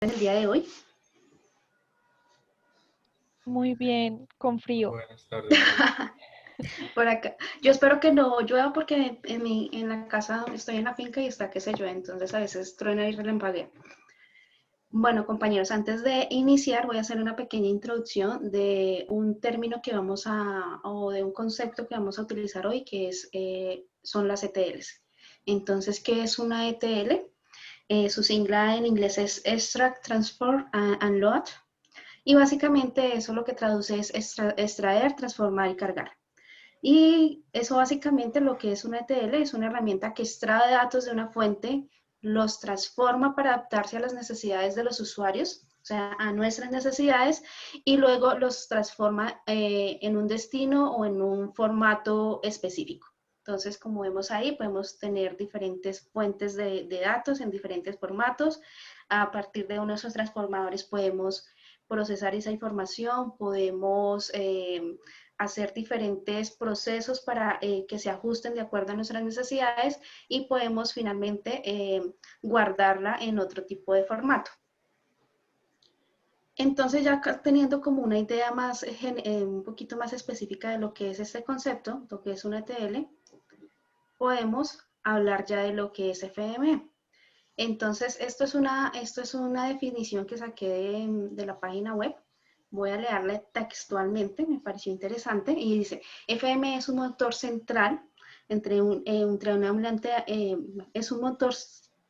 el día de hoy? Muy bien, con frío. Buenas tardes. Por acá. Yo espero que no llueva porque en la casa estoy en la finca y está que se llueve, entonces a veces truena y relampaguea. Bueno, compañeros, antes de iniciar voy a hacer una pequeña introducción de un término que o de un concepto que vamos a utilizar hoy, que son las ETLs. Entonces, ¿qué es una ETL? Su sigla en inglés es Extract, Transport and Load. Y básicamente eso lo que traduce es extraer, transformar y cargar. Y eso básicamente lo que es una ETL es una herramienta que extrae datos de una fuente, los transforma para adaptarse a las necesidades de los usuarios, o sea, a nuestras necesidades, y luego los transforma en un destino o en un formato específico. Entonces, como vemos ahí, podemos tener diferentes fuentes de datos en diferentes formatos. A partir de uno de esos transformadores podemos procesar esa información, podemos hacer diferentes procesos para que se ajusten de acuerdo a nuestras necesidades y podemos finalmente guardarla en otro tipo de formato. Entonces ya teniendo como una idea más, un poquito más específica de lo que es este concepto, lo que es una ETL, podemos hablar ya de lo que es FME. Entonces, esto es una definición que saqué de la página web. Voy a leerla textualmente, me pareció interesante. Y dice, FM es un motor central es un motor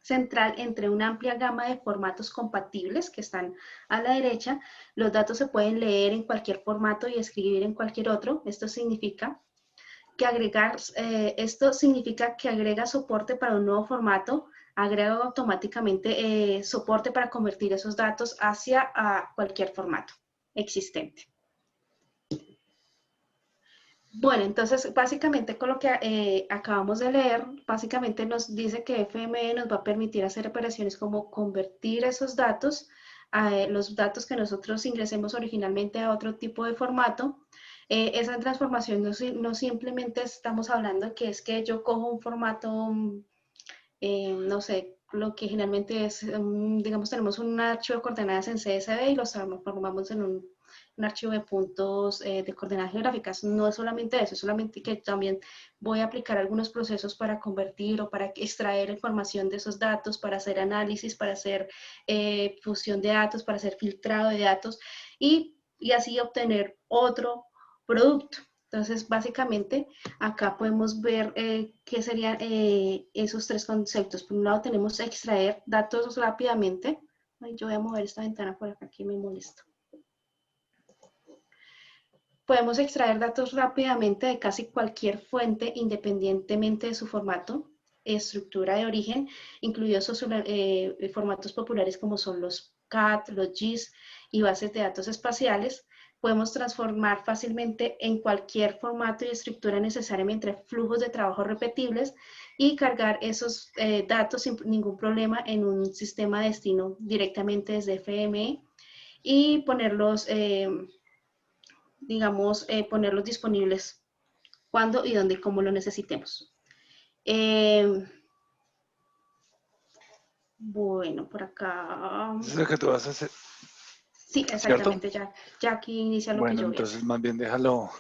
central entre una amplia gama de formatos compatibles que están a la derecha. Los datos se pueden leer en cualquier formato y escribir en cualquier otro. Esto significa que agrega soporte para un nuevo formato, agrega automáticamente soporte para convertir esos datos hacia cualquier formato existente. Bueno, entonces básicamente con lo que acabamos de leer, básicamente nos dice que FME nos va a permitir hacer operaciones como convertir esos datos, los datos que nosotros ingresemos originalmente a otro tipo de formato. Esa transformación no simplemente estamos hablando que es que yo cojo un formato, no sé, lo que generalmente es, digamos, tenemos un archivo de coordenadas en CSV y los transformamos en un archivo de puntos de coordenadas geográficas. No es solamente eso, es solamente que también voy a aplicar algunos procesos para convertir o para extraer información de esos datos, para hacer análisis, para hacer fusión de datos, para hacer filtrado de datos y así obtener otro producto. Entonces, básicamente, acá podemos ver qué serían esos tres conceptos. Por un lado, tenemos extraer datos rápidamente. Ay, yo voy a mover esta ventana por acá que me molesta. Podemos extraer datos rápidamente de casi cualquier fuente, independientemente de su formato, estructura de origen, incluidos formatos populares como son los CAT, los GIS y bases de datos espaciales. Podemos transformar fácilmente en cualquier formato y estructura necesaria mediante flujos de trabajo repetibles y cargar esos datos sin ningún problema en un sistema de destino directamente desde FME y ponerlos, digamos, ponerlos disponibles cuando y dónde y cómo lo necesitemos. Bueno, por acá. Eso es lo que tú vas a hacer. Sí, exactamente, ya aquí inicia lo que yo voy a hacer. Entonces más bien dejémoslo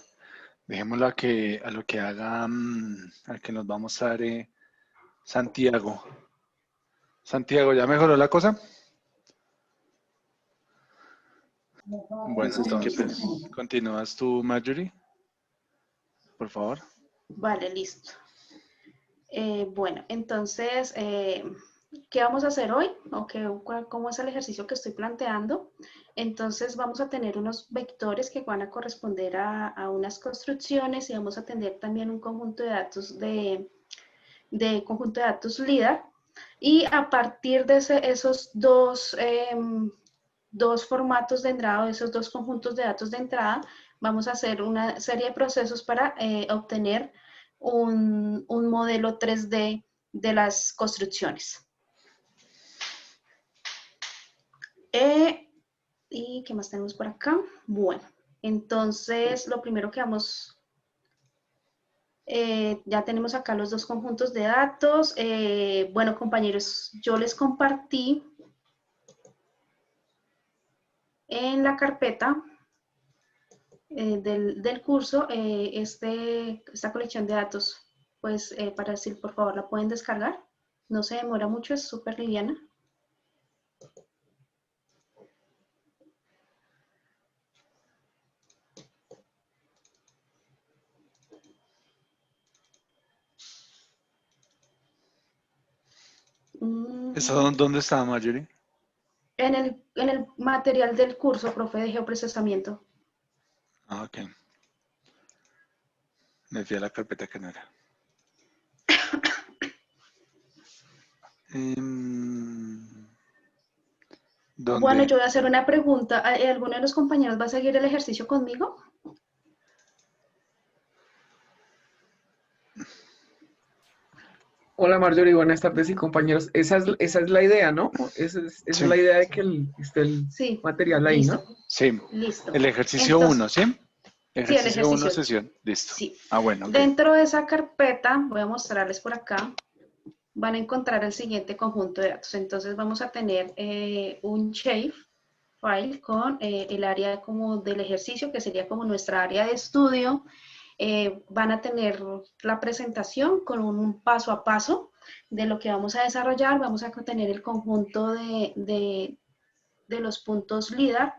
a lo que haga, al que nos va a mostrar Santiago. Santiago, ¿ya mejoró la cosa? Bueno, entonces, continúas tú, Marjorie, por favor. Vale, listo. Bueno, entonces, ¿qué vamos a hacer hoy? ¿Cómo es el ejercicio que estoy planteando? Entonces, vamos a tener unos vectores que van a corresponder a unas construcciones y vamos a tener también un conjunto de datos conjunto de datos LIDAR. Y a partir de esos dos formatos de entrada, esos dos conjuntos de datos de entrada, vamos a hacer una serie de procesos para obtener un modelo 3D de las construcciones. ¿Y qué más tenemos por acá? Bueno, entonces lo primero que vamos... ya tenemos acá los dos conjuntos de datos. Bueno, compañeros, yo les compartí en la carpeta del curso esta colección de datos, pues para decir, por favor, la pueden descargar. No se demora mucho, es súper liviana. ¿Eso dónde está, Marjorie? En el material del curso, profe, de geoprocesamiento. Ah, ok. Me fui a la carpeta que no era. ¿Dónde? Bueno, yo voy a hacer una pregunta. ¿Alguno de los compañeros va a seguir el ejercicio conmigo? Hola Marjorie, buenas tardes y compañeros. Esa es la idea, ¿no? Esa es Sí. la idea de que esté el Sí, material ahí, listo, ¿no? Sí. listo. El ejercicio Entonces, 1, ¿sí? sí, el Ejercicio 1, ejercicio. sesión. Listo. Sí. Ah, bueno, ok. Dentro de esa carpeta, voy a mostrarles por acá, van a encontrar el siguiente conjunto de datos. Entonces vamos a tener un shape file con el área como del ejercicio, que sería como nuestra área de estudio. Van a tener la presentación con un paso a paso de lo que vamos a desarrollar. Vamos a tener el conjunto de los puntos LIDAR.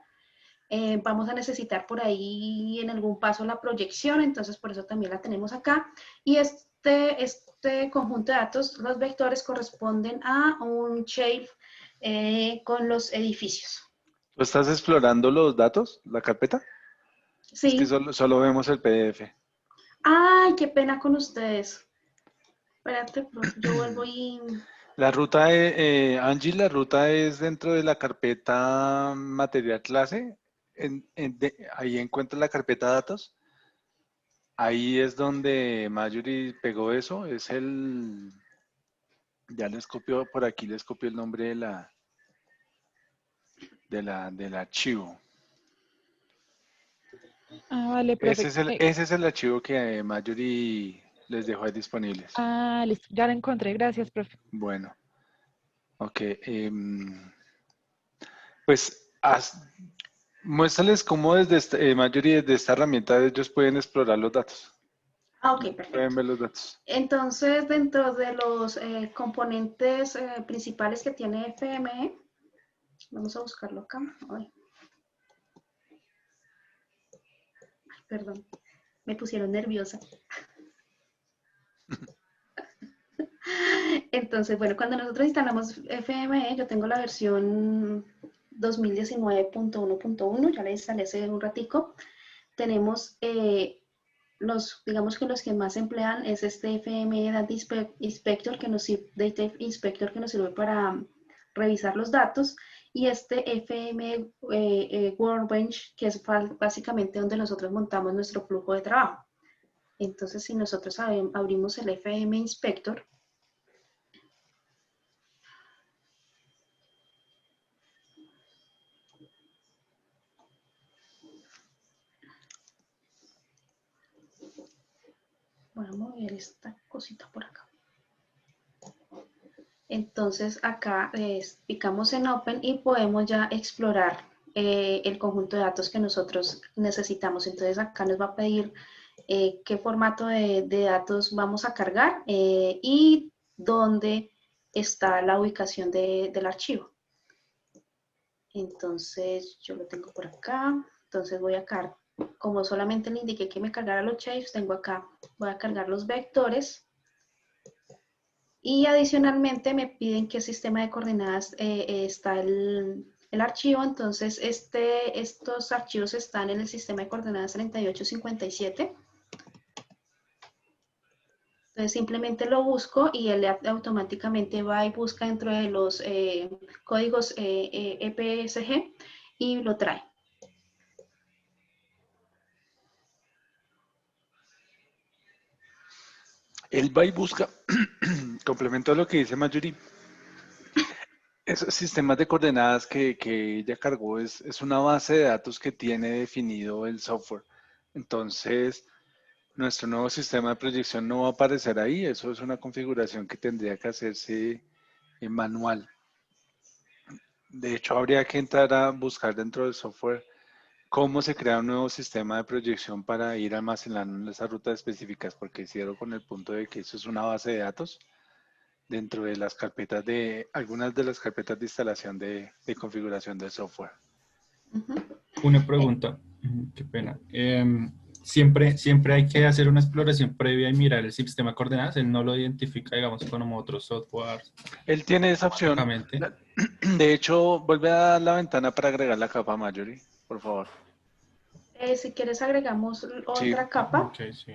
Vamos a necesitar por ahí en algún paso la proyección, entonces por eso también la tenemos acá. Y este conjunto de datos, los vectores corresponden a un shape con los edificios. ¿Tú estás explorando los datos, la carpeta? Es que Sí. solo vemos el PDF. Ay, qué pena con ustedes. Espérate, yo vuelvo y... La ruta, Angie, la ruta es dentro de la carpeta material clase. Ahí encuentras la carpeta datos. Ahí es donde Marjorie pegó eso. Es el... Ya les copió, por aquí les copió el nombre del archivo. Ah, vale, profe. Ese es el archivo que Marjorie les dejó ahí disponibles. Listo. Ya lo encontré. Gracias, profe. Bueno, ok. Pues muéstrales cómo desde Marjorie, desde esta herramienta ellos pueden explorar los datos. Ah, ok, Pueden perfecto. ver los datos. Entonces, dentro de los componentes principales que tiene FME, vamos a buscarlo acá. Ay, perdón, me pusieron nerviosa. Entonces, bueno, cuando nosotros instalamos FME, yo tengo la versión 2019.1.1, ya la instalé hace un ratico. Tenemos digamos que los que más emplean es este FME Data Inspector, Data Inspector, que nos sirve para revisar los datos, y este FME Workbench, que es básicamente donde nosotros montamos nuestro flujo de trabajo. Entonces, si nosotros abrimos el FM Inspector, voy a mover esta cosita por acá. Entonces acá picamos en Open y podemos ya explorar el conjunto de datos que nosotros necesitamos. Entonces acá nos va a pedir qué formato de datos vamos a cargar y dónde está la ubicación del archivo. Entonces yo lo tengo por acá. Entonces voy a cargar, como solamente le indiqué que me cargara los shapes, tengo acá, voy a cargar los vectores. Y adicionalmente me piden qué sistema de coordenadas está el archivo. Entonces estos archivos están en el sistema de coordenadas 3857. Entonces simplemente lo busco y él automáticamente va y busca dentro de los códigos EPSG y lo trae. Él va y busca, complemento a lo que dice Marjorie, esos sistemas de coordenadas que ella cargó es una base de datos que tiene definido el software. Entonces, nuestro nuevo sistema de proyección no va a aparecer ahí. Eso es una configuración que tendría que hacerse en manual. De hecho, habría que entrar a buscar dentro del software cómo se crea un nuevo sistema de proyección para ir almacenando esas rutas específicas, porque hicieron con el punto de que eso es una base de datos dentro de las carpetas algunas de las carpetas de instalación de configuración del software. Ujú. Una pregunta, qué pena. Siempre hay que hacer una exploración previa y mirar el sistema de coordenadas. Él no lo identifica, digamos, como otros softwares Él tiene esa opción. automáticamente. De hecho, vuelve a dar la ventana para agregar la capa Marjorie, por favor. Si quieres agregamos Sí. otra capa. Ok, sí.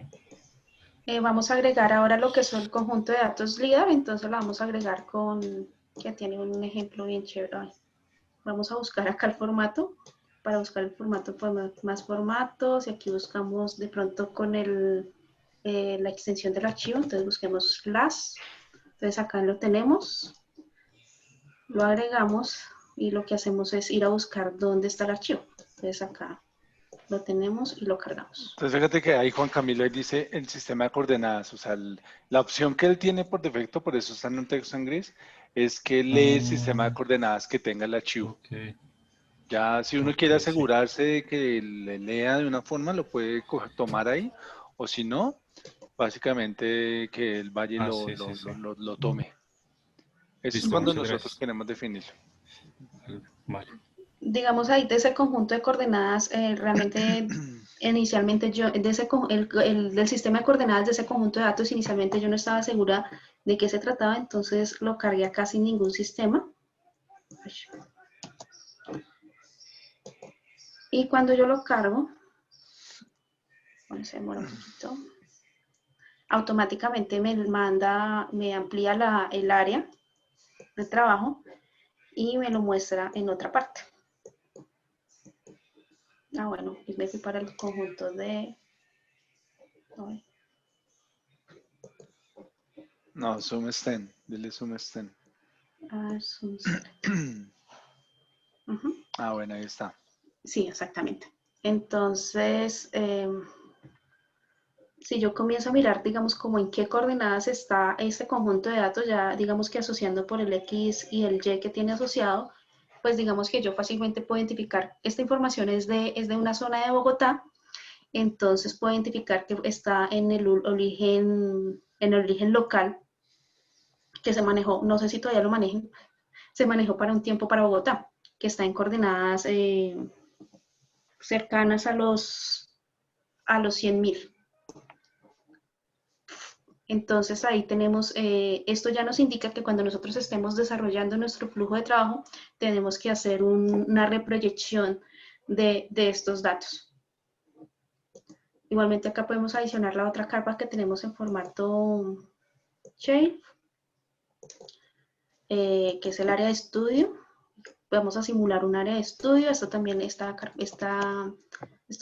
Vamos a agregar ahora lo que son el conjunto de datos LIDAR, entonces la vamos a agregar que tiene un ejemplo bien chévere. Ay, vamos a buscar acá el formato, para buscar el formato, más formatos, y aquí buscamos de pronto con la extensión del archivo, entonces busquemos las, entonces acá lo tenemos, lo agregamos, y lo que hacemos es ir a buscar dónde está el archivo, entonces acá lo tenemos y lo cargamos. Entonces fíjate que ahí Juan Camilo él dice el sistema de coordenadas, o sea, la opción que él tiene por defecto, por eso está en un texto en gris, es que lee el sistema de coordenadas que tenga el archivo. Ok, Ya si uno ok, quiere sí. asegurarse de que le lea de una forma, lo puede tomar ahí, o si no, básicamente que el valle Sí, sí, sí. lo tome. Eso es Listo, cuando muchas nosotros gracias. queremos definirlo. Vale. Digamos ahí de ese conjunto de coordenadas, realmente inicialmente yo, del sistema de coordenadas de ese conjunto de datos, inicialmente yo no estaba segura de qué se trataba, entonces lo cargué acá sin ningún sistema. Y cuando yo lo cargo, bueno, se demora un poquito, automáticamente me amplía el área de trabajo y me lo muestra en otra parte. Bueno, y me fui para el conjunto de... No, zoom extend, dile zoom extend. Zoom select. Bueno, ahí está. Sí, exactamente. Entonces, si yo comienzo a mirar, digamos, como en qué coordenadas está este conjunto de datos, ya digamos que asociando por el X y el Y que tiene asociado, pues digamos que yo fácilmente puedo identificar, esta información es de una zona de Bogotá, entonces puedo identificar que está en el origen local que se manejó, no sé si todavía lo manejen, se manejó para un tiempo para Bogotá, que está en coordenadas cercanas a los 100.000. Entonces ahí tenemos, esto ya nos indica que cuando nosotros estemos desarrollando nuestro flujo de trabajo, tenemos que hacer una reproyección de estos datos. Igualmente acá podemos adicionar la otra capa que tenemos en formato shape, que es el área de estudio. Vamos a simular un área de estudio. Esto también estos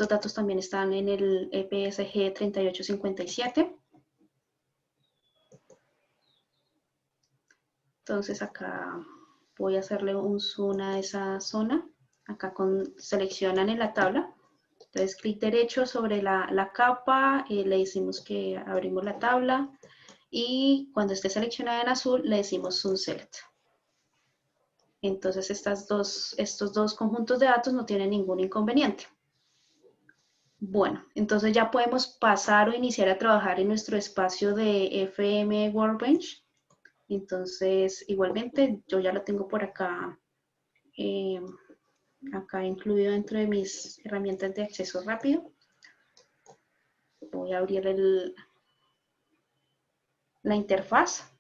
datos también están en el EPSG 3857. Entonces acá voy a hacerle un zoom a esa zona. Acá seleccionan en la tabla. Entonces clic derecho sobre la capa, le decimos que abrimos la tabla y cuando esté seleccionada en azul le decimos zoom select. Entonces estos dos conjuntos de datos no tienen ningún inconveniente. Bueno, entonces ya podemos pasar o iniciar a trabajar en nuestro espacio de FM Workbench. Entonces, igualmente, yo ya lo tengo por acá, acá incluido dentro de mis herramientas de acceso rápido. Voy a abrir la interfaz.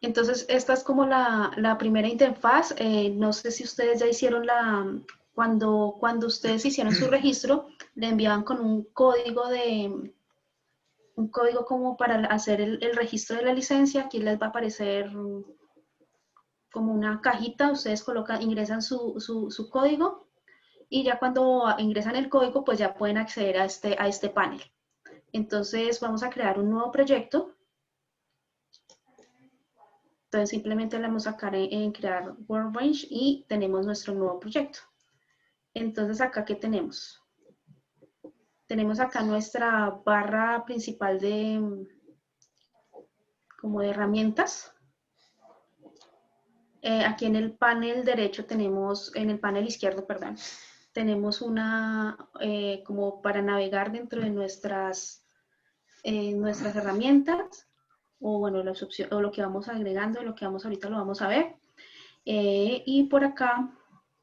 Entonces, esta es como la primera interfaz. No sé si ustedes ya hicieron cuando ustedes hicieron su registro, le enviaban con un código como para hacer el registro de la licencia. Aquí les va a aparecer como una cajita, ustedes ingresan su código y ya cuando ingresan el código, pues ya pueden acceder a este panel. Entonces vamos a crear un nuevo proyecto. Entonces simplemente le vamos a sacar en crear Workbench y tenemos nuestro nuevo proyecto. Entonces acá, ¿qué tenemos? Tenemos acá nuestra barra principal como de herramientas. Aquí en el panel derecho tenemos, en el panel izquierdo, perdón, tenemos una como para navegar dentro de nuestras herramientas, o bueno, o lo que vamos agregando, lo que vamos ahorita lo vamos a ver. Y por acá,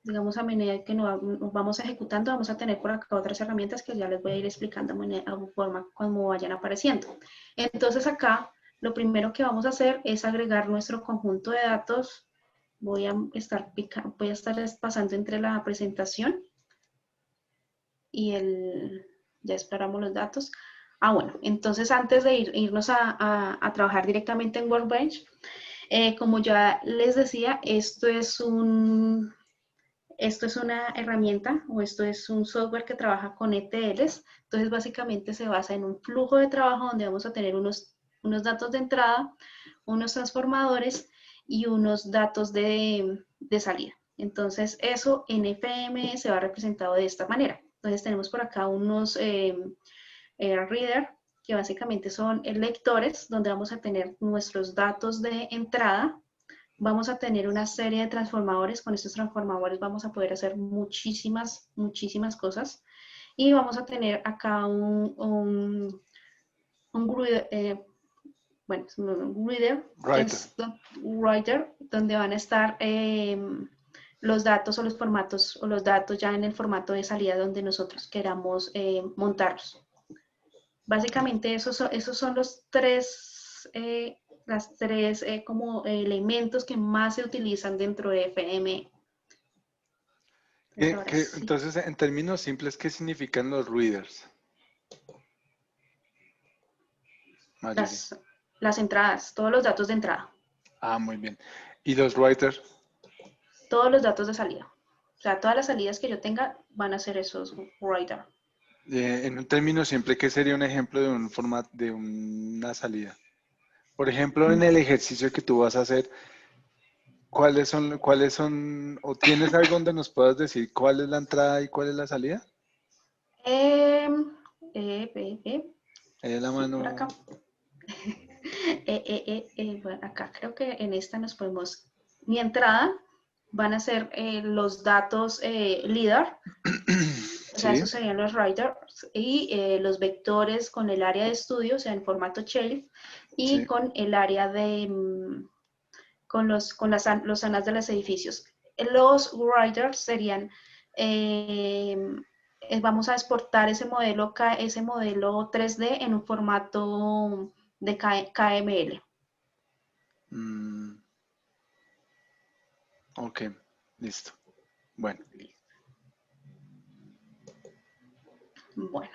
digamos, a medida que nos vamos ejecutando, vamos a tener por acá otras herramientas que ya les voy a ir explicando de forma como vayan apareciendo. Entonces acá, lo primero que vamos a hacer es agregar nuestro conjunto de datos. Voy a estar pasando entre la presentación y ya exploramos los datos. Bueno, entonces antes de irnos a trabajar directamente en Workbench, como ya les decía, esto es una herramienta o esto es un software que trabaja con ETLs. Entonces básicamente se basa en un flujo de trabajo donde vamos a tener unos datos de entrada, unos transformadores y unos datos de salida. Entonces eso en FME se va representado de esta manera. Entonces tenemos por acá unos reader, que básicamente son lectores, donde vamos a tener nuestros datos de entrada. Vamos a tener una serie de transformadores. Con estos transformadores vamos a poder hacer muchísimas cosas. Y vamos a tener acá un writer, donde van a estar los datos o los formatos, o los datos ya en el formato de salida donde nosotros queramos montarlos. Básicamente esos son los las tres como elementos que más se utilizan dentro de FME. Entonces, en términos simples, ¿qué significan los readers? Las entradas, todos los datos de entrada. Muy bien. ¿Y los writers? Todos los datos de salida. O sea, todas las salidas que yo tenga van a ser esos writer. En un término simple, ¿qué sería un ejemplo de un formato de una salida? Por ejemplo, en el ejercicio que tú vas a hacer, ¿cuáles son, o tienes algo donde nos puedas decir cuál es la entrada y cuál es la salida? La mano. Por acá. Bueno, acá creo que en esta nos podemos. Mi entrada van a ser los datos LIDAR. O sea, esos serían los writers, y los vectores con el área de estudio, o sea, en formato shelf, y con el área de, con los zonas de los edificios. Los writers serían, vamos a exportar ese modelo 3D en un formato de KML. Ok, listo. Bueno. Bueno,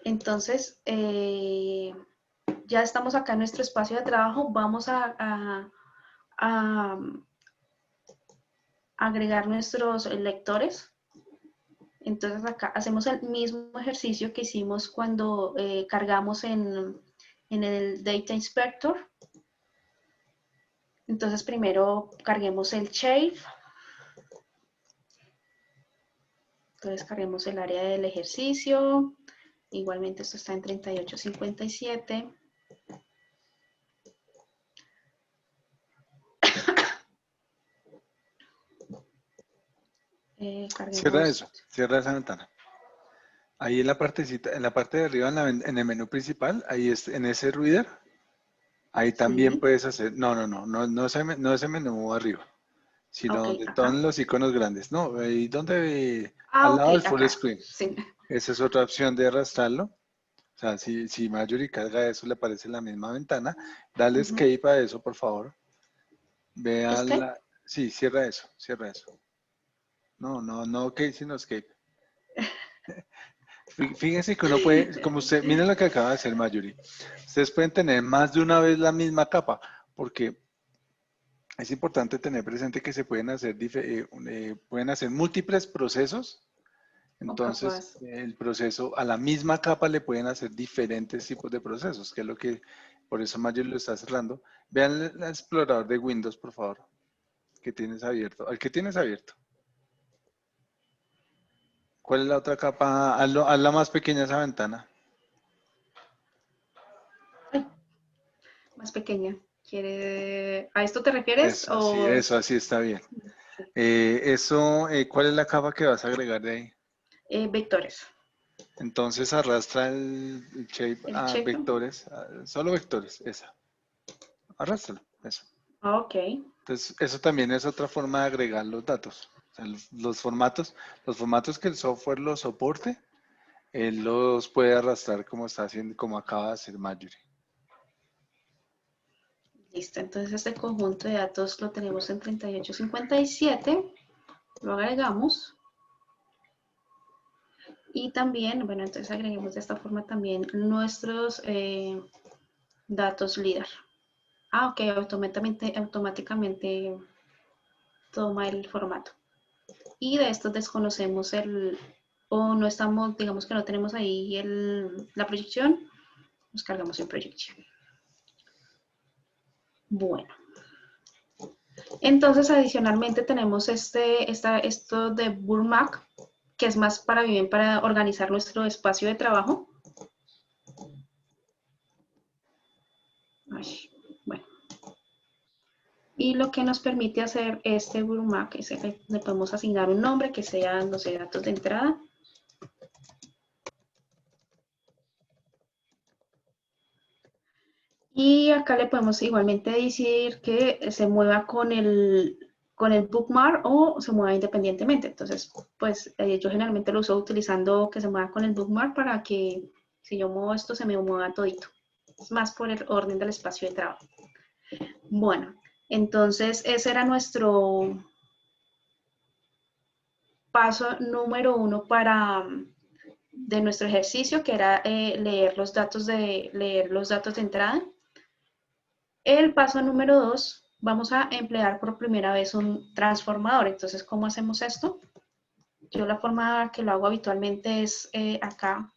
entonces ya estamos acá en nuestro espacio de trabajo. Vamos a agregar nuestros lectores. Entonces acá hacemos el mismo ejercicio que hicimos cuando cargamos en el Data Inspector. Entonces primero carguemos el shape. Entonces carguemos el área del ejercicio. Igualmente esto está en 3857. Cierra esa ventana. Ahí en la partecita, en la parte de arriba, en el menú principal, ahí es, en ese reader, ahí también puedes hacer, no ese menú arriba, sino donde están los iconos grandes. No, ahí donde, al lado del full screen. Sí. Esa es otra opción de arrastrarlo. O sea, si Marjorie carga eso, le aparece la misma ventana. Dale escape a eso, por favor. Vea la... Sí, cierra eso. No, ok, sino escape. Fíjense que uno puede, como usted, miren lo que acaba de hacer Marjorie. Ustedes pueden tener más de una vez la misma capa, porque es importante tener presente que se pueden hacer múltiples procesos. Entonces, el proceso, a la misma capa le pueden hacer diferentes tipos de procesos, que es lo que, por eso Marjorie lo está cerrando. Vean el explorador de Windows, por favor, que tienes abierto. ¿Al que tienes abierto? ¿Cuál es la otra capa? Hazla más pequeña esa ventana. Más pequeña. ¿A esto te refieres? Eso, sí, O... eso, así está bien. ¿Cuál es la capa que vas a agregar de ahí? Vectores. Entonces arrastra el shape El a shape. vectores, solo vectores, esa. Arrástralo, eso. Ok. Entonces, eso también es otra forma de agregar los datos. O sea, los formatos que el software los soporte, él los puede arrastrar como está haciendo, como acaba de hacer Marjorie. Listo. Entonces este conjunto de datos lo tenemos en 3857. Lo agregamos. Y también, bueno, entonces agreguemos de esta forma también nuestros datos LIDAR. Ah, ok, automáticamente toma el formato. Y de estos desconocemos o no estamos, digamos que no tenemos ahí la proyección, nos cargamos en proyección. Bueno. Entonces, adicionalmente tenemos esto de Burmac, que es más para organizar nuestro espacio de trabajo. Ay, bueno. Y lo que nos permite hacer este Burmac es que le podemos asignar un nombre que sea, no sé, datos de entrada. Y acá le podemos igualmente decir que se mueva con el bookmark o se mueva independientemente. Entonces, pues yo generalmente lo uso utilizando que se mueva con el bookmark para que si yo muevo esto, se me mueva todito. Es más por el orden del espacio de trabajo. Bueno, entonces ese era nuestro paso número 1 de nuestro ejercicio, que era leer los datos de entrada. El paso número 2, vamos a emplear por primera vez un transformador. Entonces, ¿cómo hacemos esto? Yo la forma que lo hago habitualmente es acá,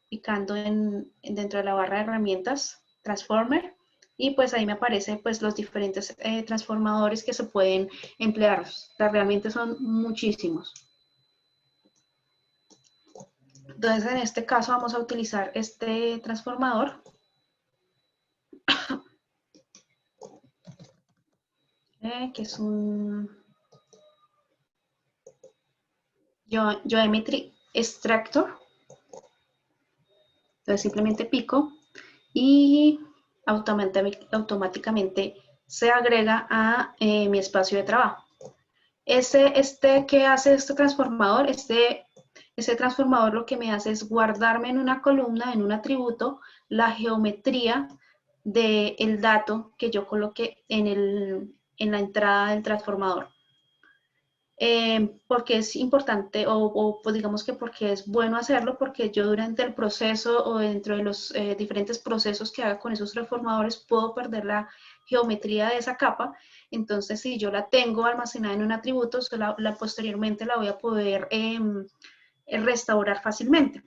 picando dentro de la barra de herramientas, Transformer, y pues ahí me aparecen pues los diferentes transformadores que se pueden emplear. Realmente son muchísimos. Entonces, en este caso vamos a utilizar este transformador. Que es un Geometry Extractor. Entonces simplemente pico y automáticamente se agrega a mi espacio de trabajo. ¿Qué hace este transformador? Este transformador lo que me hace es guardarme en una columna, en un atributo, la geometría del dato que yo coloqué en la entrada del transformador. Porque es importante pues digamos que porque es bueno hacerlo, porque yo durante el proceso o dentro de los diferentes procesos que haga con esos transformadores puedo perder la geometría de esa capa. Entonces, si yo la tengo almacenada en un atributo, posteriormente la voy a poder restaurar fácilmente.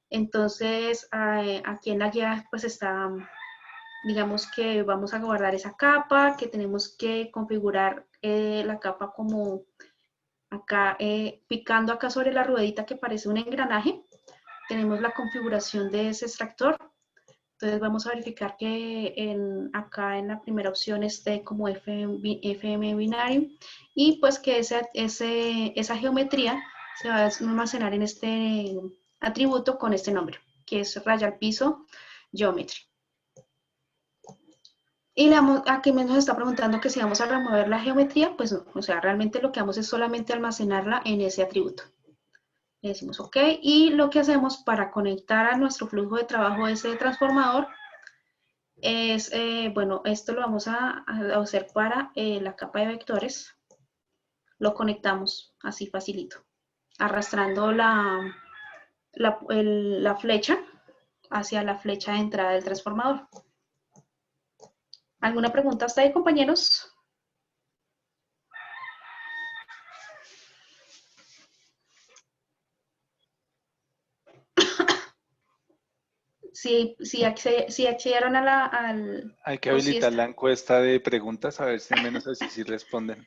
Entonces, aquí en la guía pues está, digamos que vamos a guardar esa capa, que tenemos que configurar la capa como acá, picando acá sobre la ruedita que parece un engranaje, tenemos la configuración de ese extractor. Entonces vamos a verificar que acá en la primera opción esté como FM binario y pues que esa geometría se va a almacenar en este atributo con este nombre, que es raya al piso geometry. Y aquí nos está preguntando que si vamos a remover la geometría, pues no, o sea, realmente lo que vamos es solamente almacenarla en ese atributo. Le decimos OK, y lo que hacemos para conectar a nuestro flujo de trabajo ese transformador es, bueno, esto lo vamos a hacer para la capa de vectores. Lo conectamos así facilito, arrastrando la flecha hacia la flecha de entrada del transformador. ¿Alguna pregunta hasta ahí, compañeros? Si accedieron al... Hay que habilitar la encuesta de preguntas, a ver si al menos así sí responden.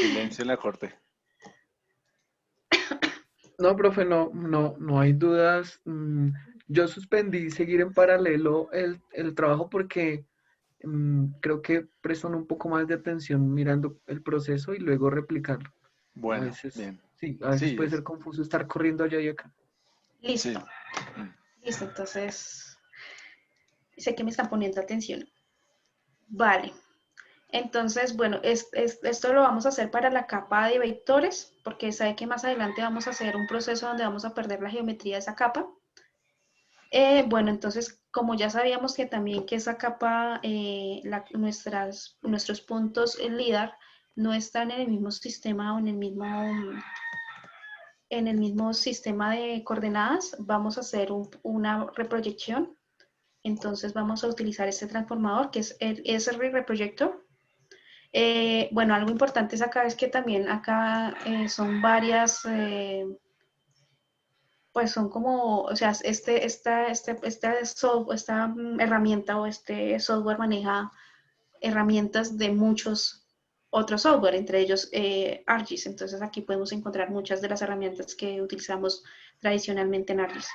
Silencio en la corte. No, profe, no hay dudas. Yo suspendí seguir en paralelo el trabajo porque creo que prestan un poco más de atención mirando el proceso y luego replicarlo. A Bueno, veces, bien. sí, a veces Sí, puede ser confuso estar corriendo allá y acá. sí. Listo, listo. Entonces, sé que me están poniendo atención. Vale. Entonces, bueno, esto lo vamos a hacer para la capa de vectores, porque sabe que más adelante vamos a hacer un proceso donde vamos a perder la geometría de esa capa. Bueno, entonces, como ya sabíamos que también que esa capa, nuestros puntos LIDAR no están en el mismo sistema o en el mismo sistema de coordenadas, vamos a hacer una reproyección. Entonces vamos a utilizar este transformador que es el SR Reprojector. Bueno, algo importante es acá es que también acá son varias, pues son como, o sea, esta herramienta o este software maneja herramientas de muchos otros software, entre ellos ArcGIS. Entonces aquí podemos encontrar muchas de las herramientas que utilizamos tradicionalmente en ArcGIS.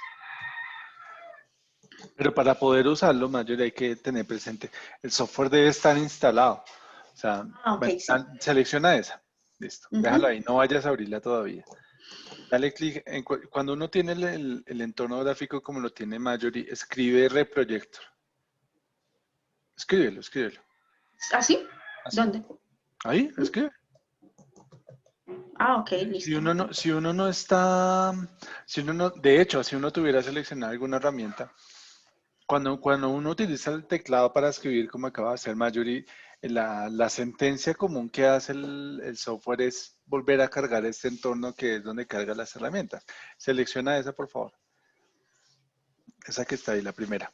Pero para poder usarlo, Mayor, hay que tener presente, el software debe estar instalado. O sea, Ok, sí. selecciona esa. Listo. Déjalo Uh-huh. ahí, no vayas a abrirla todavía. Dale clic, cuando uno tiene el entorno gráfico como lo tiene Marjorie, escribe Reprojector. Escríbelo. ¿Así? Así. ¿Dónde? Ahí, escribe. Ah, ok, Si listo. uno no, si uno no está, si uno no, de hecho, si uno tuviera seleccionado alguna herramienta, cuando uno utiliza el teclado para escribir, como acaba de hacer Marjorie, la sentencia común que hace el software es volver a cargar este entorno que es donde carga las herramientas. Selecciona esa, por favor. Esa que está ahí, la primera.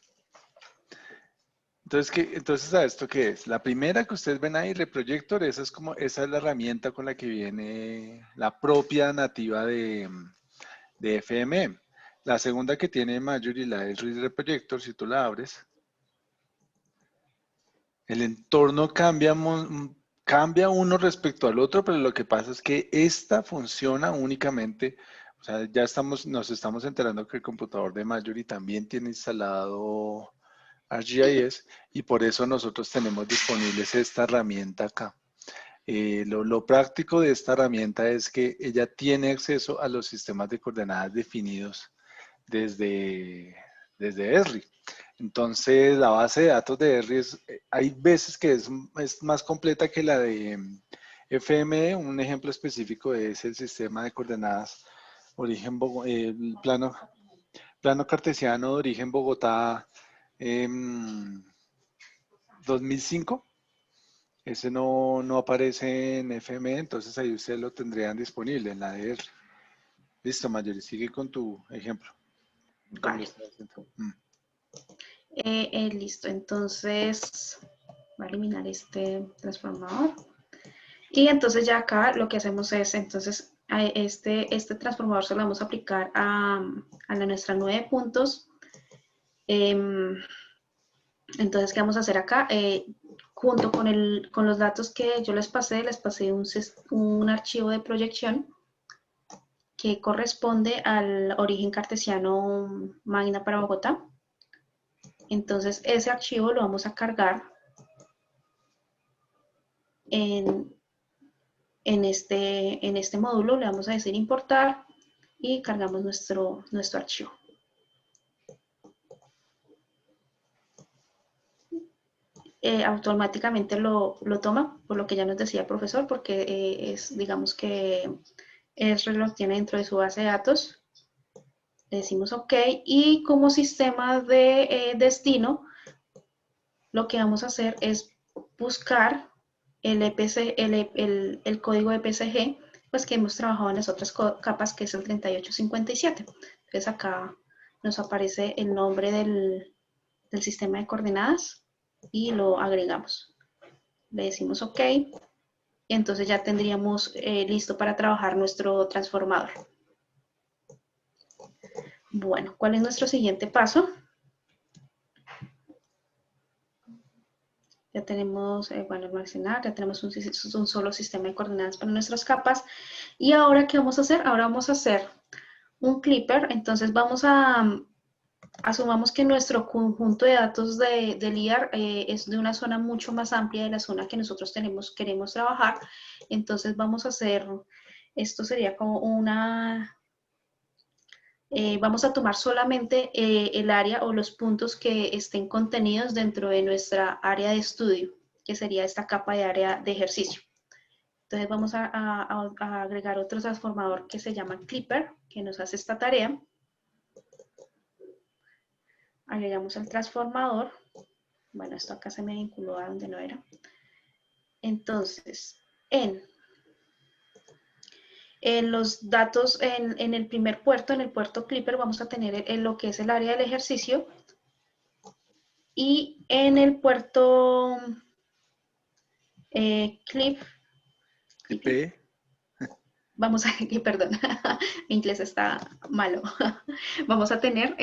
Entonces, ¿a esto qué es? La primera que ustedes ven ahí, Reprojector, esa es la herramienta con la que viene la propia nativa de FMM. La segunda que tiene Marjorie, la de Reprojector, si tú la abres, el entorno cambia uno respecto al otro, pero lo que pasa es que esta funciona únicamente, o sea, nos estamos enterando que el computador de Marjorie también tiene instalado ArcGIS y por eso nosotros tenemos disponibles esta herramienta acá. Lo práctico de esta herramienta es que ella tiene acceso a los sistemas de coordenadas definidos desde Esri. Entonces, la base de datos de Esri hay veces que es más completa que la de FME. Un ejemplo específico es el sistema de coordenadas el plano cartesiano de origen Bogotá 2005. Ese no aparece en FME, entonces ahí ustedes lo tendrían disponible en la de Esri. Listo, Mayori, sigue con tu ejemplo. Vale. Listo, entonces voy a eliminar este transformador. Y entonces ya acá lo que hacemos es, entonces, a este transformador se lo vamos a aplicar a nuestra 9 puntos. Entonces, ¿qué vamos a hacer acá? Junto con los datos que yo les pasé un archivo de proyección que corresponde al origen cartesiano Magna para Bogotá. Entonces, ese archivo lo vamos a cargar en este módulo, le vamos a decir importar y cargamos nuestro archivo. Automáticamente lo toma, por lo que ya nos decía el profesor, porque digamos que lo tiene dentro de su base de datos. Le decimos OK y como sistema de destino, lo que vamos a hacer es buscar el código EPCG, pues que hemos trabajado en las otras capas, que es el 3857. Entonces acá nos aparece el nombre del sistema de coordenadas y lo agregamos. Le decimos OK y entonces ya tendríamos listo para trabajar nuestro transformador. Bueno, ¿cuál es nuestro siguiente paso? Ya tenemos, almacenar, ya tenemos un solo sistema de coordenadas para nuestras capas. ¿Y ahora qué vamos a hacer? Ahora vamos a hacer un clipper, entonces vamos a, asumamos que nuestro conjunto de datos de LIDAR es de una zona mucho más amplia de la zona que nosotros queremos trabajar, entonces vamos a hacer, esto sería como vamos a tomar solamente el área o los puntos que estén contenidos dentro de nuestra área de estudio, que sería esta capa de área de ejercicio. Entonces vamos a agregar otro transformador que se llama Clipper, que nos hace esta tarea. Agregamos el transformador. Bueno, esto acá se me vinculó a donde no era. Entonces, en los datos, en el primer puerto, en el puerto Clipper, vamos a tener lo que es el área del ejercicio. Y en el puerto Clip, vamos a, perdón, mi inglés está malo. Vamos a tener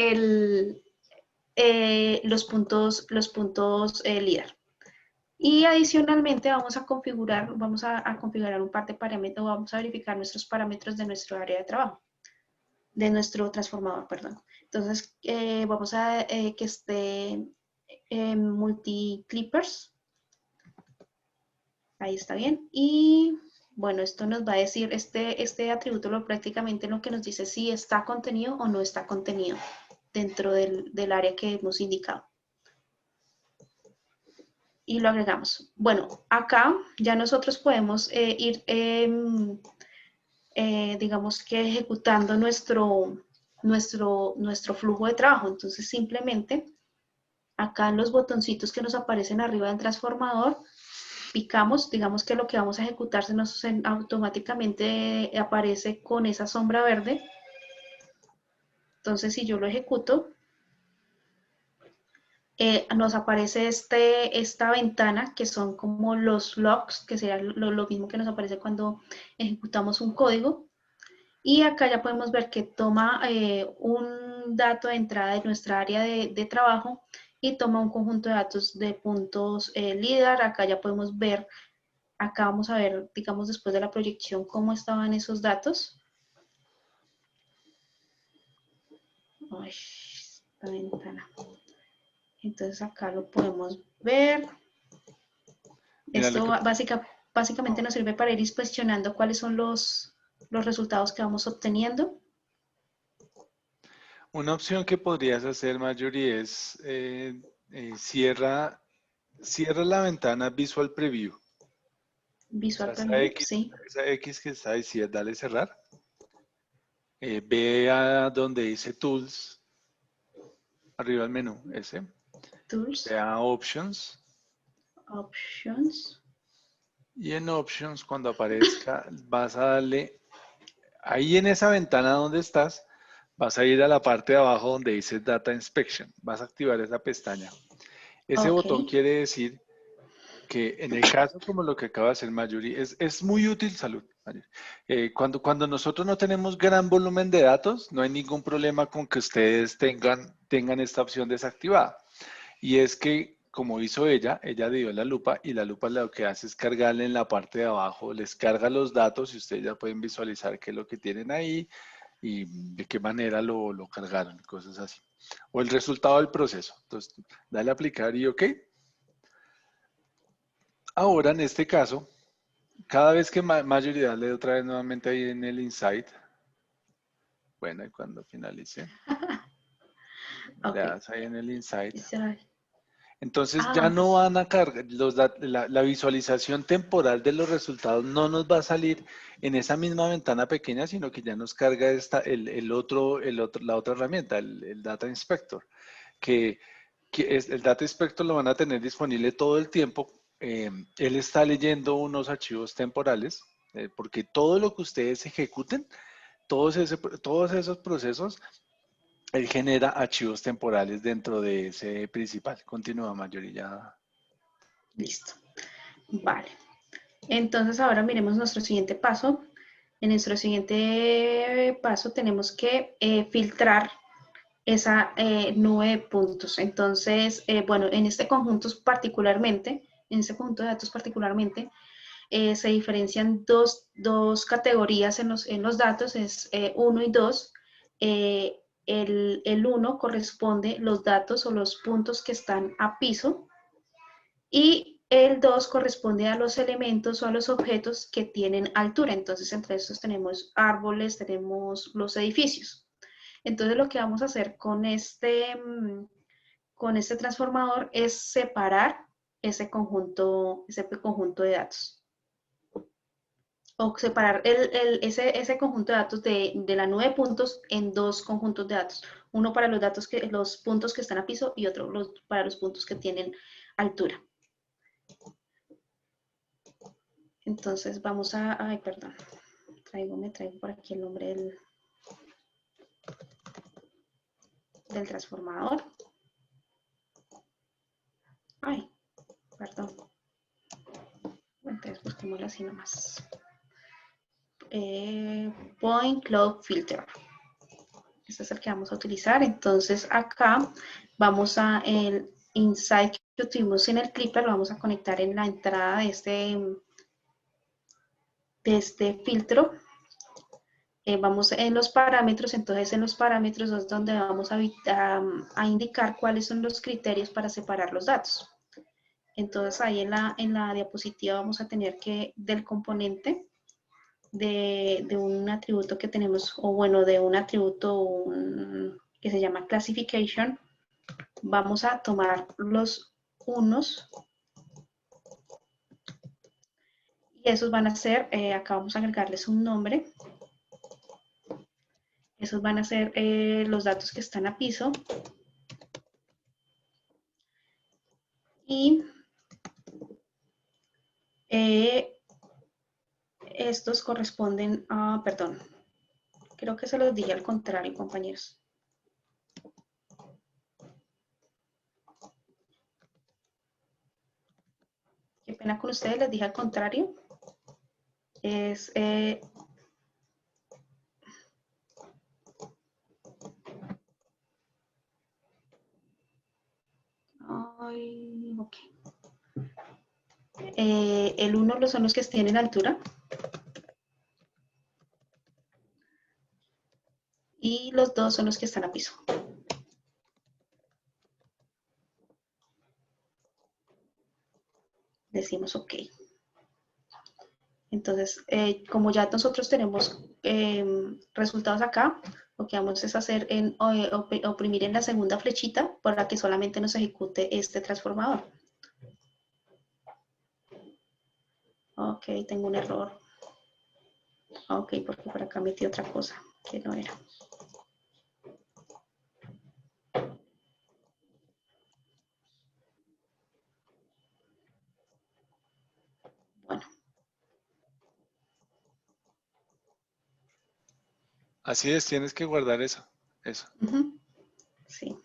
los puntos LIDAR. Y adicionalmente vamos a configurar un par de parámetros, vamos a verificar nuestros parámetros de nuestro área de trabajo, de nuestro transformador, perdón. Entonces, vamos a que esté multi-clippers. Ahí está bien. Y bueno, esto nos va a decir, este atributo prácticamente lo que nos dice si está contenido o no está contenido dentro del área que hemos indicado. Y lo agregamos. Bueno, acá ya nosotros podemos ir, digamos que ejecutando nuestro flujo de trabajo. Entonces simplemente acá en los botoncitos que nos aparecen arriba del transformador, picamos, digamos que lo que vamos a ejecutar automáticamente aparece con esa sombra verde. Entonces si yo lo ejecuto, nos aparece esta ventana que son como los logs, que sería lo mismo que nos aparece cuando ejecutamos un código. Y acá ya podemos ver que toma un dato de entrada de nuestra área de trabajo y toma un conjunto de datos de puntos LIDAR. Acá ya podemos ver, acá vamos a ver, digamos, después de la proyección, cómo estaban esos datos. Ay, esta ventana. Entonces acá lo podemos ver. Mira, Esto básicamente nos sirve para ir inspeccionando cuáles son los resultados que vamos obteniendo. una opción que podrías hacer, Marjorie, es cierra la ventana Visual Preview. Visual O sea, Preview, sí. esa X que está ahí, dale cerrar. Ve a donde dice Tools, arriba del menú, ese. Tools. Ve a Options. Options. Y en Options, cuando aparezca, vas a darle, ahí en esa ventana donde estás, vas a ir a la parte de abajo donde dice Data Inspection. Vas a activar esa pestaña. Ese botón quiere decir que en el caso como lo que acaba de hacer Marjorie, es muy útil, cuando nosotros no tenemos gran volumen de datos, no hay ningún problema con que ustedes tengan esta opción desactivada. Y es que, como hizo ella dio la lupa y la lupa lo que hace es cargarle en la parte de abajo, les carga los datos y ustedes ya pueden visualizar qué es lo que tienen ahí y de qué manera lo cargaron, cosas así. O el resultado del proceso. Entonces, dale a aplicar y OK. Ahora, en este caso, cada vez que Marjorie dale otra vez nuevamente ahí en el Insight, bueno, y cuando finalice, le das ahí en el Insight. Entonces ya no van a cargar, la visualización temporal de los resultados no nos va a salir en esa misma ventana pequeña, sino que ya nos carga la otra herramienta, el Data Inspector, que el Data Inspector lo van a tener disponible todo el tiempo. Él está leyendo unos archivos temporales, porque todo lo que ustedes ejecuten, todos esos procesos, él genera archivos temporales dentro de ese principal. Continúa, Marjorie, ya. Listo. Vale. Entonces ahora miremos nuestro siguiente paso. En nuestro siguiente paso tenemos que filtrar esa nube de puntos. Entonces, bueno, en este conjunto particularmente, en este conjunto de datos particularmente, se diferencian dos categorías en los datos, es 1 y 2. el 1 corresponde los datos o los puntos que están a piso y el 2 corresponde a los elementos o a los objetos que tienen altura. Entonces, entre estos tenemos árboles, tenemos los edificios. Entonces, lo que vamos a hacer con este transformador es separar ese conjunto de datos. O separar ese conjunto de datos de la nube de puntos en dos conjuntos de datos. Uno para los puntos que están a piso y otro para los puntos que tienen altura. Entonces vamos a... Ay, perdón. Me traigo por aquí el nombre del transformador. Ay, perdón. Entonces busquémoslo así nomás. Point Cloud Filter. Este es el que vamos a utilizar. Entonces acá vamos a el insight que tuvimos en el Clipper, lo vamos a conectar en la entrada de este filtro. Vamos en los parámetros, entonces en los parámetros es donde vamos a indicar cuáles son los criterios para separar los datos. Entonces ahí en la diapositiva vamos a tener que del componente de un atributo que tenemos, o bueno, de un atributo que se llama classification, vamos a tomar los unos y esos van a ser, acá vamos a agregarles un nombre. Esos van a ser los datos que están a piso. Y estos corresponden a, perdón, creo que se los dije al contrario, compañeros. Qué pena con ustedes, les dije al contrario. Es... Ay, ok. El 1 son los que tienen altura. Y los 2 son los que están a piso. Decimos ok. Entonces, como ya nosotros tenemos resultados acá, lo que vamos es hacer oprimir en la segunda flechita para que solamente nos ejecute este transformador. Ok, tengo un error. Ok, porque por acá metí otra cosa que no era. Bueno. Así es, tienes que guardar eso. Eso. Sí.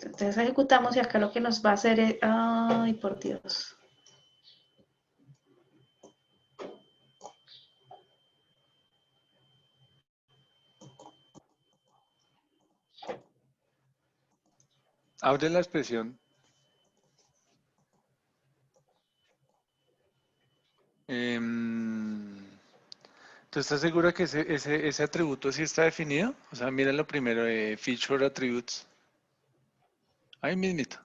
Entonces ejecutamos y acá lo que nos va a hacer es... Ay, por Dios. Abre la expresión. ¿Tú estás segura que ese atributo sí está definido? O sea, mira lo primero, feature attributes. Ahí mismito.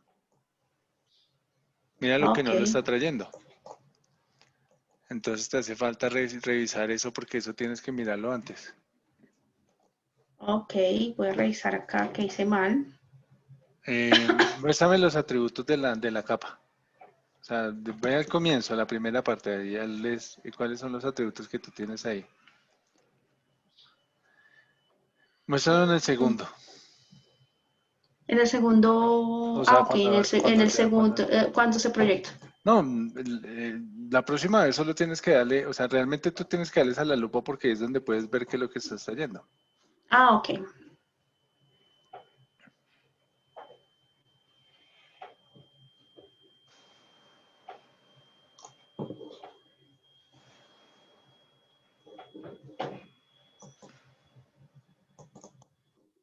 Mira lo que no lo está trayendo. Entonces te hace falta revisar eso porque eso tienes que mirarlo antes. Ok, voy a revisar acá que hice mal. Muéstrame los atributos de la capa. O sea, ve al comienzo, a la primera parte, y cuáles son los atributos que tú tienes ahí. Muéstralo en el segundo. En el segundo, O sea, ok, en el segundo, ¿cuándo se proyecta? No, la próxima vez solo tienes que darle, o sea, realmente tú tienes que darles a la lupa porque es donde puedes ver qué es lo que estás trayendo. Ah, ok.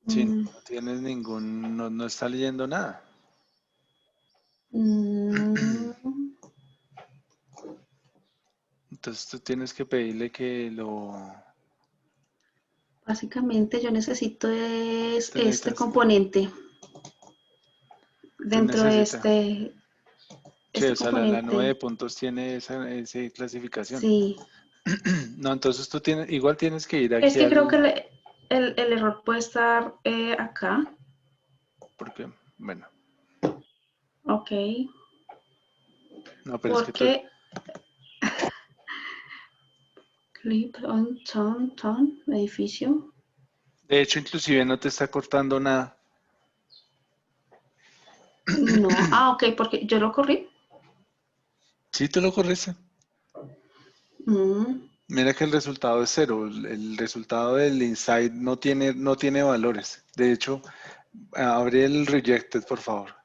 Sí, no tienes no está leyendo nada. Entonces tú tienes que pedirle que lo... Básicamente yo necesito es Tú este necesitas, componente tú dentro de necesitas. Sí, este o sea, la nube de componente. puntos tiene esa clasificación. Sí. No, entonces tú tienes, igual tienes que ir Es aquí que creo que al... el error puede estar acá. Porque, bueno, Ok. no, pero es que tú... Porque clip on ton, edificio. De hecho, inclusive no te está cortando nada. No. Ah, ok, porque yo lo corrí. Sí, tú lo corriste. Mm, Mira que el resultado es cero. El resultado del inside no tiene valores. De hecho, abre el rejected, por favor.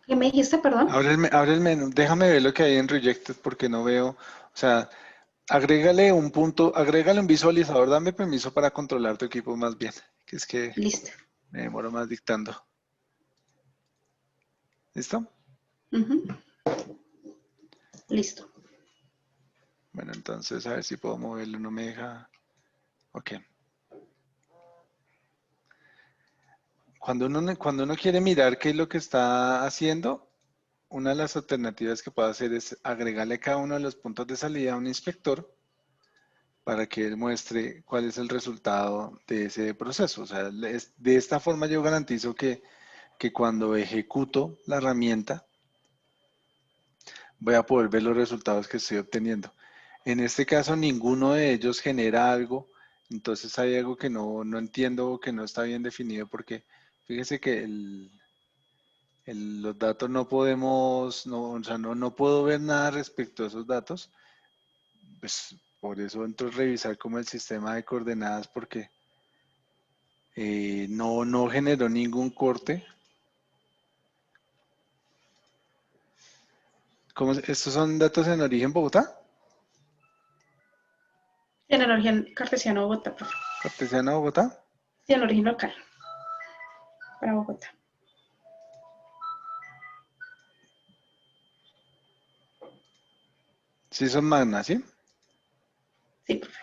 ¿Qué me dijiste, perdón? Abre el menú. Déjame ver lo que hay en rejected porque no veo. O sea, agrégale un punto, agrégale un visualizador. Dame permiso para controlar tu equipo más bien. Que es que Listo. me demoro más dictando. ¿Listo? Ujú. Listo. Bueno, entonces a ver si puedo moverlo. No me deja. Ok. Cuando uno quiere mirar qué es lo que está haciendo, una de las alternativas que puede hacer es agregarle a cada uno de los puntos de salida a un inspector para que él muestre cuál es el resultado de ese proceso. O sea, de esta forma yo garantizo que cuando ejecuto la herramienta voy a poder ver los resultados que estoy obteniendo. En este caso, ninguno de ellos genera algo, entonces hay algo que no entiendo o que no está bien definido porque fíjese que los datos no podemos, o sea, no puedo ver nada respecto a esos datos. Pues por eso entro a revisar como el sistema de coordenadas porque no generó ningún corte. ¿Estos son datos en origen Bogotá? En el origen cartesiano Bogotá, profe. ¿Cartesiana Bogotá? Sí, en el origen local para Bogotá. Sí son magna, ¿sí? Sí, profe.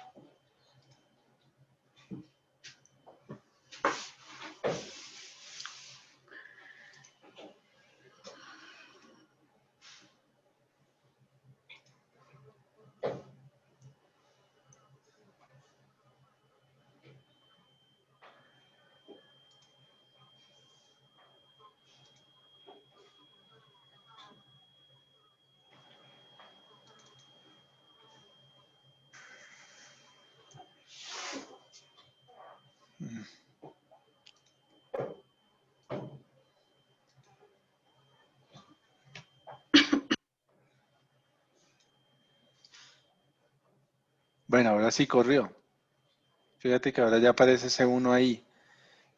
Bueno, ahora sí corrió. Fíjate que ahora ya aparece ese 1 ahí.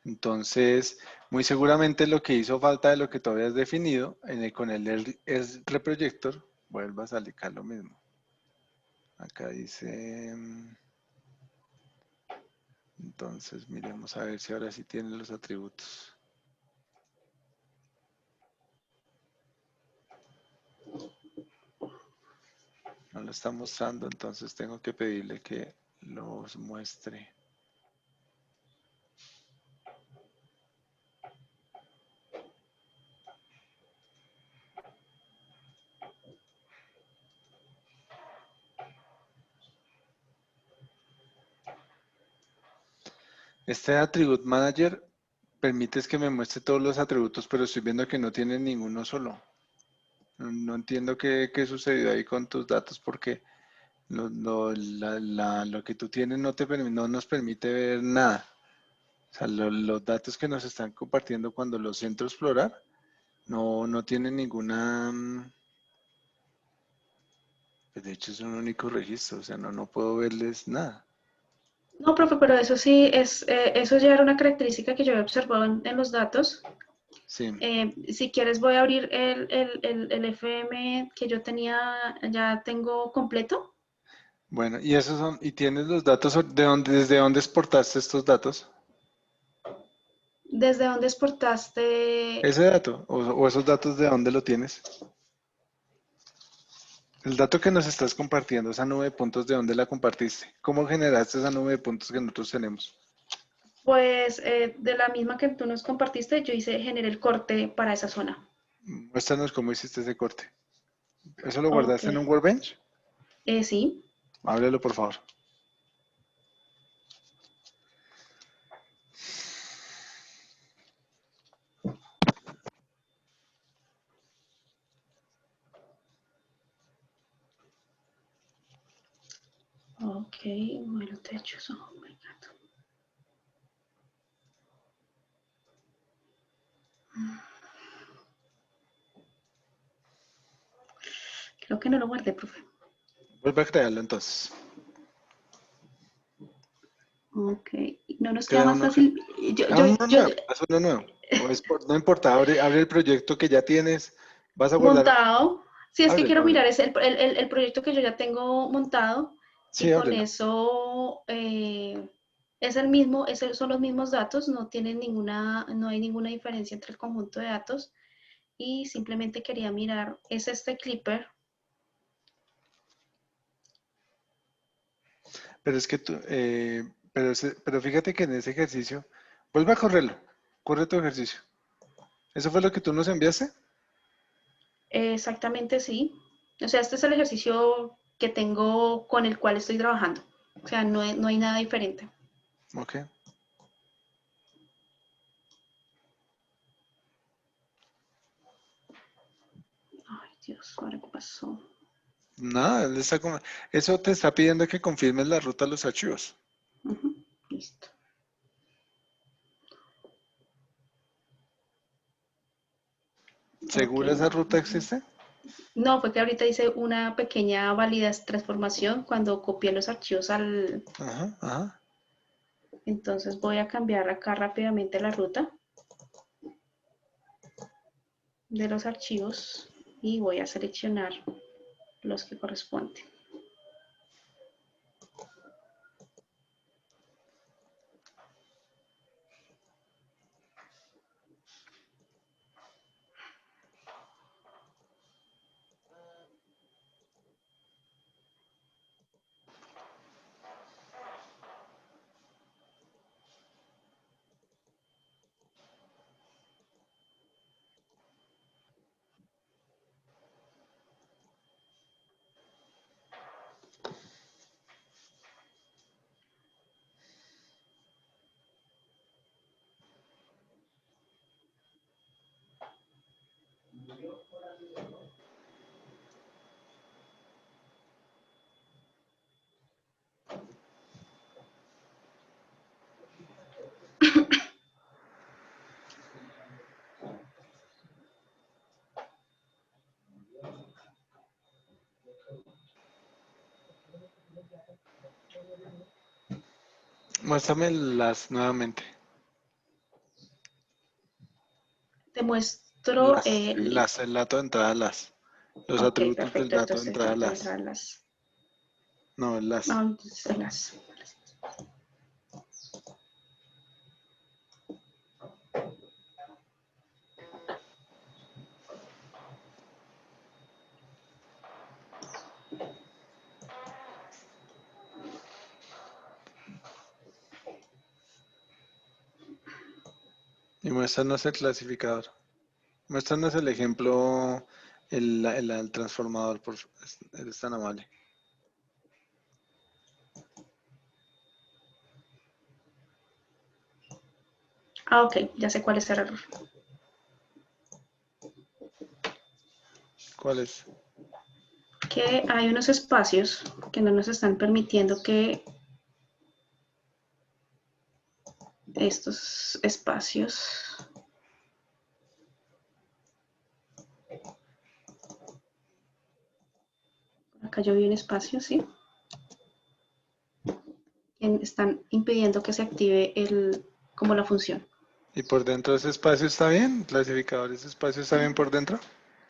Entonces, muy seguramente lo que hizo falta de lo que tú habías definido con el es reproyector, vuelva a salir acá lo mismo. Acá dice, entonces miremos a ver si ahora sí tiene los atributos. No lo está mostrando, entonces tengo que pedirle que los muestre. Este Attribute Manager permite que me muestre todos los atributos, pero estoy viendo que no tiene ninguno solo. No entiendo qué sucedió ahí con tus datos porque lo que tú tienes no nos permite ver nada. O sea, los datos que nos están compartiendo cuando los entro a explorar no tienen ninguna... Pues de hecho es un único registro, o sea, no puedo verles nada. No, profe, pero eso sí, eso ya era una característica que yo había observado en los datos. Sí. Si quieres voy a abrir el FM que yo tenía, ya tengo completo. Bueno, y tienes los datos desde dónde exportaste estos datos. ¿Desde dónde exportaste? Ese dato, o esos datos de dónde lo tienes. El dato que nos estás compartiendo, esa nube de puntos, ¿de dónde la compartiste? ¿Cómo generaste esa nube de puntos que nosotros tenemos? Pues de la misma que tú nos compartiste, yo generé el corte para esa zona. Muéstranos cómo hiciste ese corte. ¿Eso lo Ok, guardaste en un Workbench? sí. Háblelo, por favor. Ok, modelo techos. Oh my God. Creo que no lo guardé, profe. Vuelve a crearlo entonces. Ok, no nos queda Crea más uno que... fácil. Uno nuevo, haz uno nuevo. No importa, abre el proyecto que ya tienes. Vas a guardar. Montado. Si es que Ábrelo, quiero ábrelo. mirar, es el proyecto que yo ya tengo montado y Sí, con ábrelo. eso es el mismo, son los mismos datos, no hay ninguna diferencia entre el conjunto de datos y simplemente quería mirar, es este Clipper. Pero es que tú, pero fíjate que en ese ejercicio, vuelve a correrlo. Corre tu ejercicio. ¿Eso fue lo que tú nos enviaste? Exactamente, sí. O sea, este es el ejercicio que tengo con el cual estoy trabajando. O sea, no hay nada diferente. Ok. Ay, Dios, ahora qué pasó. Nada, eso te está pidiendo que confirmes la ruta a los archivos. Listo. Ok. ¿Segura esa ruta existe? No, fue que ahorita hice una pequeña válida transformación cuando copié los archivos al... Ajá, ajá. Entonces voy a cambiar acá rápidamente la ruta de los archivos y voy a seleccionar los que corresponden. Muéstrame las nuevamente. Te muestro El dato de entrada, los Ok, atributos del perfecto. dato de Entonces entrada, voy a entrar las... no, Vamos a las... y muéstranos el clasificador. Muéstranos el ejemplo, el transformador, por favor. Eres tan amable. Ah, ok, ya sé cuál es el error. ¿Cuál es? Que hay unos espacios que no nos están permitiendo que estos espacios... Acá yo vi un espacio, ¿sí? Que están impidiendo que se active como la función. ¿Y por dentro ese espacio está bien? ¿Clasificador ese espacio está bien por dentro?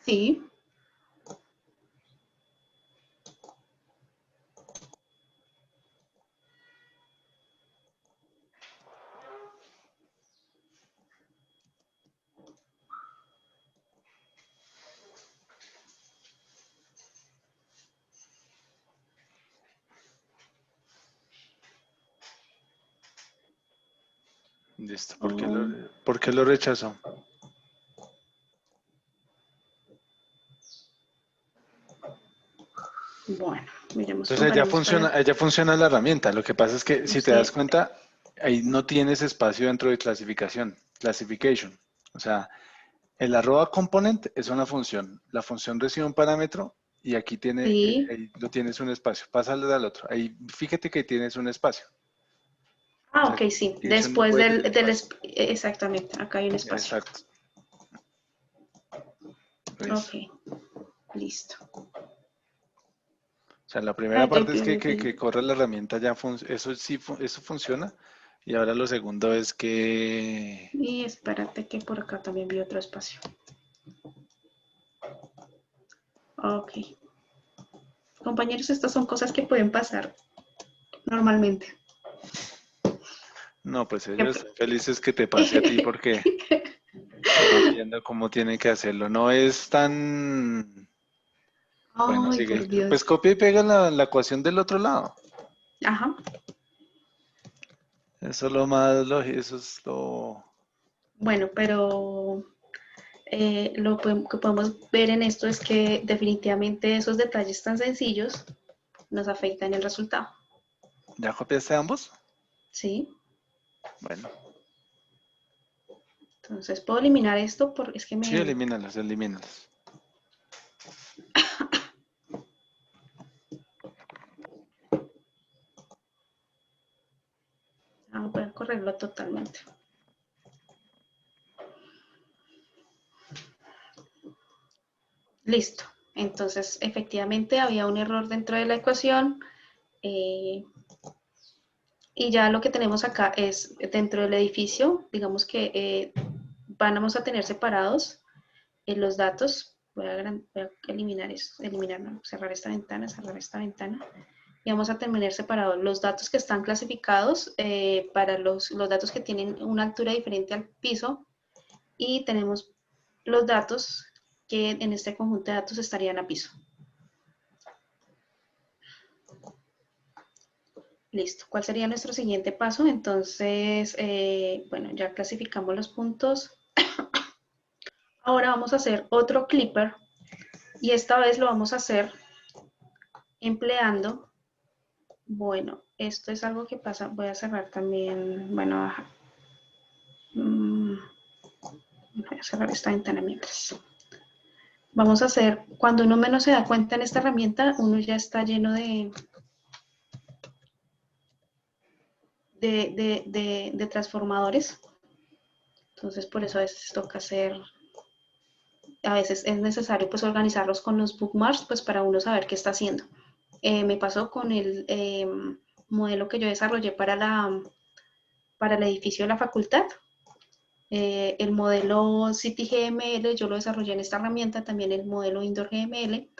Sí, Listo. Oh, ¿Por qué lo rechazó? bueno, miremos, Entonces comparemos para... ella funciona la herramienta. Lo que pasa es que si te das Sí, cuenta, ahí no tienes espacio dentro de classification. O sea, el arroba component es una función. La función recibe un parámetro y aquí sí. ahí lo tienes un espacio. Pásale al otro. Ahí fíjate que tienes un espacio. O Ah, sea, ok, sí. classification no Después puede tener espacio. exactamente, acá hay un espacio. Exacto. Ok, ¿Ves? listo. O sea, la primera Ay, parte es que corre la herramienta, eso sí, eso funciona. Y ahora lo segundo es que... Y espérate que por acá también vi otro espacio. Ok. Compañeros, estas son cosas que pueden pasar normalmente. No, pues ellos Ejemplo. están felices que te pase a ti porque van viendo cómo tienen que hacerlo. No es tan... Bueno, Ay, sigue. por Pues Dios. copia y pega la ecuación del otro lado. Ajá. Eso es lo más lógico, eso es lo... Bueno, pero que podemos ver en esto es que definitivamente esos detalles tan sencillos nos afectan el resultado. ¿Ya copiaste ambos? ¿Sí? Bueno, Entonces puedo eliminar esto porque es que sí, me... elimínalos, elimínalos. voy a correrlo totalmente. Listo. Entonces, efectivamente había un error dentro de la ecuación y ya lo que tenemos acá es dentro del edificio, digamos que vamos a tener separados los datos. Voy a eliminar esto, no, cerrar esta ventana, y vamos a tener separados los datos que están clasificados para los datos que tienen una altura diferente al piso y tenemos los datos que en este conjunto de datos estarían a piso. Listo. ¿Cuál sería nuestro siguiente paso? Entonces, bueno, ya clasificamos los puntos. Ahora vamos a hacer otro clipper y esta vez lo vamos a hacer empleando, bueno, esto es algo que pasa, voy a cerrar también, bueno, voy a cerrar esta ventana mientras. Vamos a hacer, cuando uno menos se da cuenta en esta herramienta, uno ya está lleno de transformadores. Entonces, por eso a veces toca hacer, a veces es necesario pues organizarlos con los bookmarks, pues para uno saber qué está haciendo. Me pasó con el modelo que yo desarrollé para el edificio de la facultad. El modelo CityGML yo lo desarrollé en esta herramienta, también el modelo IndoorGML,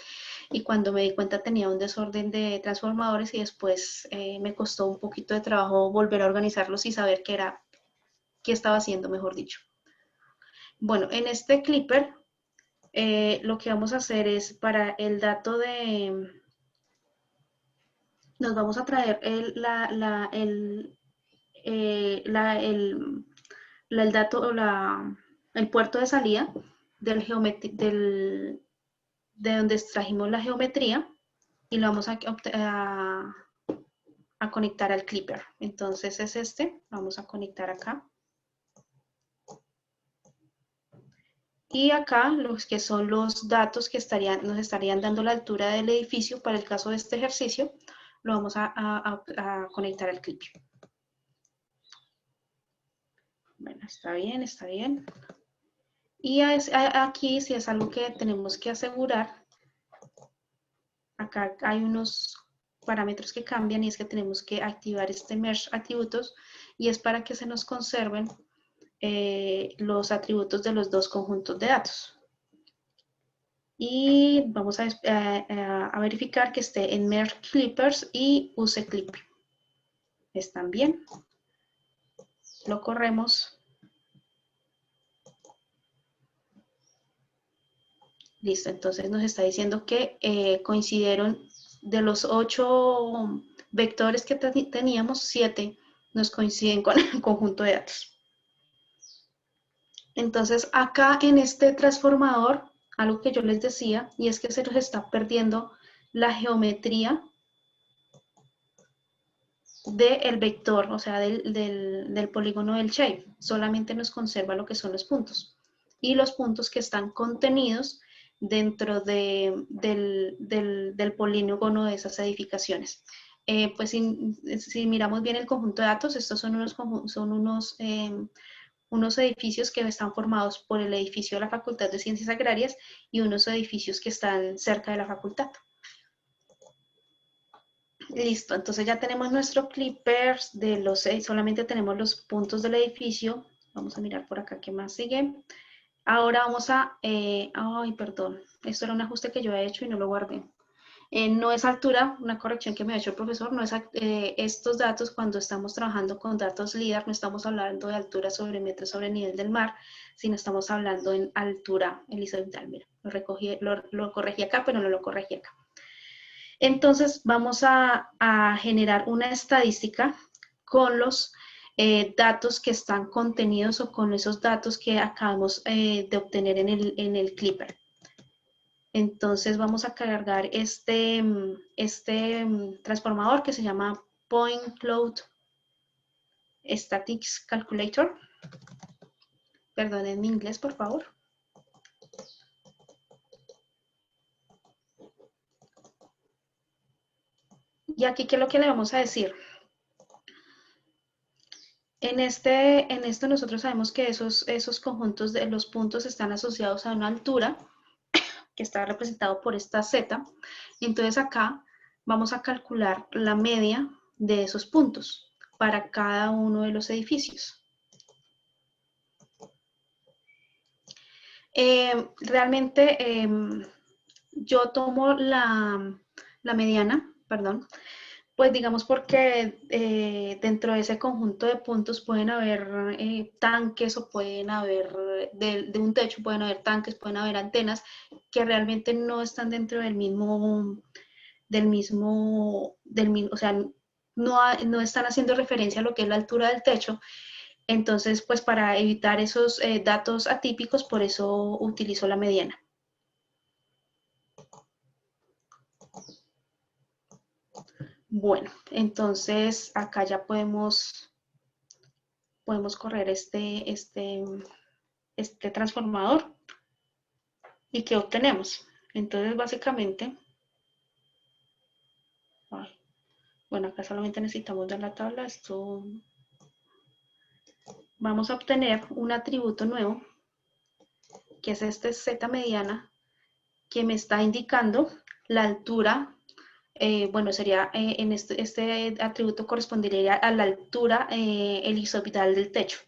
y cuando me di cuenta tenía un desorden de transformadores y después me costó un poquito de trabajo volver a organizarlos y saber qué estaba haciendo, mejor dicho. Bueno, en este clipper lo que vamos a hacer es para el dato de... Nos vamos a traer el dato o el puerto de salida de donde extrajimos la geometría y lo vamos a conectar al clipper. Entonces es este, vamos a conectar acá. Y acá los que son los datos que nos estarían dando la altura del edificio para el caso de este ejercicio, lo vamos a conectar al clipper. Bueno, está bien, está bien. Y aquí sí es algo que tenemos que asegurar. Acá hay unos parámetros que cambian y es que tenemos que activar este merge atributos y es para que se nos conserven los atributos de los dos conjuntos de datos. Y vamos a verificar que esté en merge clippers y use clip. ¿Están bien? Lo corremos. Listo, entonces nos está diciendo que coincidieron de los 8 vectores que teníamos, 7 nos coinciden con el conjunto de datos. Entonces, acá en este transformador, algo que yo les decía, y es que se nos está perdiendo la geometría del vector, o sea, del polígono del shape. Solamente nos conserva lo que son los puntos. Y los puntos que están contenidos dentro del polígono de esas edificaciones. Pues si miramos bien el conjunto de datos, estos son unos edificios que están formados por el edificio de la Facultad de Ciencias Agrarias y unos edificios que están cerca de la facultad. Listo, entonces ya tenemos nuestro clippers de los 6, solamente tenemos los puntos del edificio. Vamos a mirar por acá qué más sigue. Ahora vamos a, ay, perdón, esto era un ajuste que yo he hecho y no lo guardé. No es altura, una corrección que me ha hecho el profesor, no es estos datos cuando estamos trabajando con datos LIDAR, no estamos hablando de altura sobre metro sobre nivel del mar, sino estamos hablando en altura horizontal. Mira, lo corregí acá, pero no lo corregí acá. Entonces vamos a generar una estadística con los datos que están contenidos o con esos datos que acabamos de obtener en el Clipper. Entonces vamos a cargar este transformador que se llama Point Cloud Statics Calculator. Perdonen mi inglés, por favor. Y aquí, ¿qué es lo que le vamos a decir? En esto nosotros sabemos que esos conjuntos de los puntos están asociados a una altura que está representado por esta Z. Entonces acá vamos a calcular la media de esos puntos para cada uno de los edificios. Realmente yo tomo la mediana, perdón, pues digamos porque dentro de ese conjunto de puntos pueden haber tanques o pueden haber, de un techo pueden haber tanques, pueden haber antenas que realmente no están dentro del mismo, o sea, no están haciendo referencia a lo que es la altura del techo. Entonces, pues para evitar esos datos atípicos, por eso utilizo la mediana. Bueno, entonces acá ya podemos correr este transformador. ¿Y qué obtenemos? Entonces, básicamente, bueno, acá solamente necesitamos dar la tabla. Esto vamos a obtener un atributo nuevo, que es este Z mediana, que me está indicando la altura. Bueno, sería en este atributo correspondería a la altura elipsoidal del techo.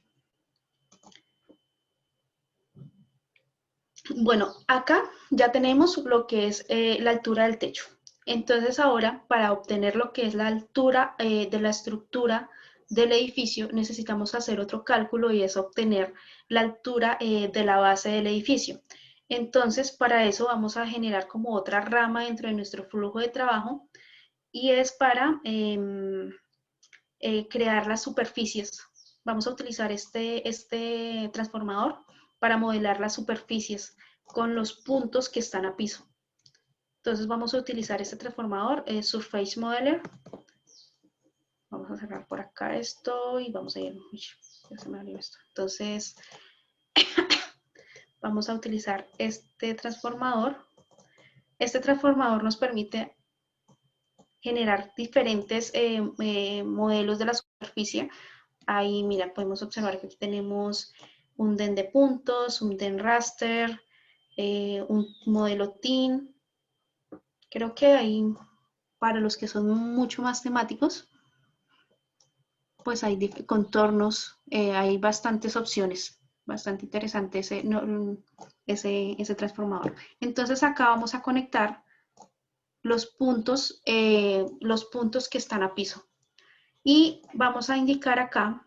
Bueno, acá ya tenemos lo que es la altura del techo. Entonces ahora, para obtener lo que es la altura de la estructura del edificio, necesitamos hacer otro cálculo y es obtener la altura de la base del edificio. Entonces, para eso vamos a generar como otra rama dentro de nuestro flujo de trabajo y es para crear las superficies. Vamos a utilizar este transformador para modelar las superficies con los puntos que están a piso. Entonces vamos a utilizar este transformador, Surface Modeler. Vamos a cerrar por acá esto y vamos a ir, uy, ya se me abrió esto. Entonces vamos a utilizar este transformador. Este transformador nos permite generar diferentes modelos de la superficie. Ahí, mira, podemos observar que aquí tenemos un DEN de puntos, un DEN raster, un modelo TIN. Creo que ahí, para los que son mucho más temáticos, pues hay contornos, hay bastantes opciones. Bastante interesante ese transformador. Entonces acá vamos a conectar los puntos que están a piso. Y vamos a indicar acá,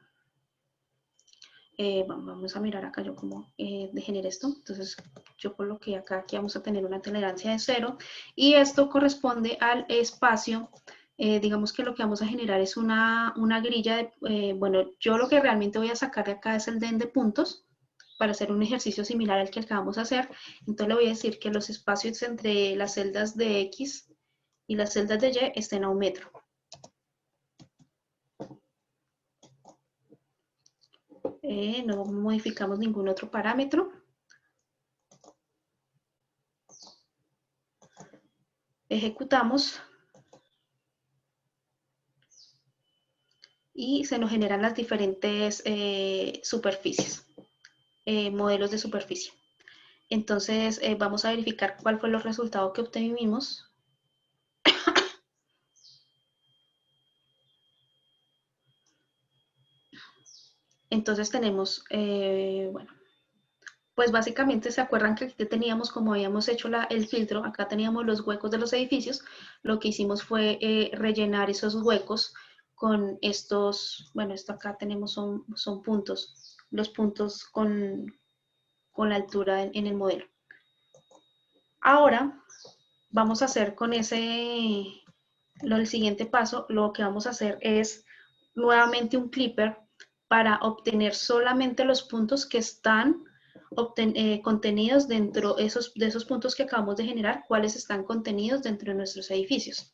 vamos a mirar acá yo cómo generé esto. Entonces yo coloqué acá que vamos a tener una tolerancia de 0 y esto corresponde al espacio. Digamos que lo que vamos a generar es una grilla de, bueno, yo lo que realmente voy a sacar de acá es el DEN de puntos, para hacer un ejercicio similar al que acabamos de hacer. Entonces le voy a decir que los espacios entre las celdas de X y las celdas de Y estén a 1 metro. No modificamos ningún otro parámetro. Ejecutamos. Y se nos generan las diferentes superficies, modelos de superficie. Entonces vamos a verificar cuál fue los resultados que obtuvimos. Entonces tenemos, bueno, pues básicamente se acuerdan que aquí teníamos, como habíamos hecho el filtro, acá teníamos los huecos de los edificios. Lo que hicimos fue rellenar esos huecos con estos, bueno, esto acá tenemos son puntos, los puntos con la altura en el modelo. Ahora vamos a hacer con el siguiente paso, lo que vamos a hacer es nuevamente un clipper para obtener solamente los puntos que están contenidos dentro de esos puntos que acabamos de generar, cuáles están contenidos dentro de nuestros edificios.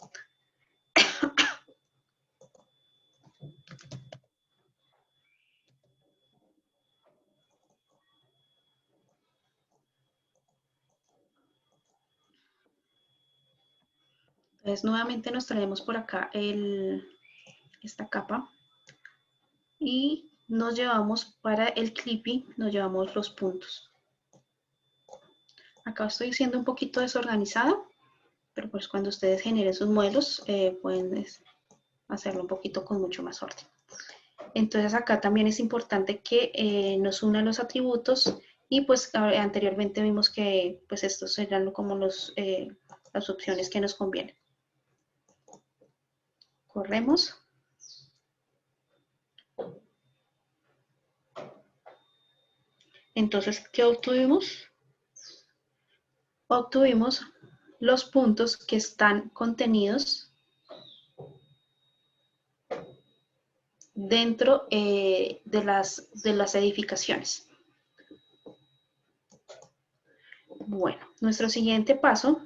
Entonces nuevamente nos traemos por acá esta capa y nos llevamos para el clipping, nos llevamos los puntos. Acá estoy siendo un poquito desorganizada, pero pues cuando ustedes generen sus modelos pueden hacerlo un poquito con mucho más orden. Entonces acá también es importante que nos unan los atributos y pues anteriormente vimos que pues estos serán como las opciones que nos convienen. Corremos. Entonces, ¿qué obtuvimos? Obtuvimos los puntos que están contenidos dentro de las edificaciones. Bueno, nuestro siguiente paso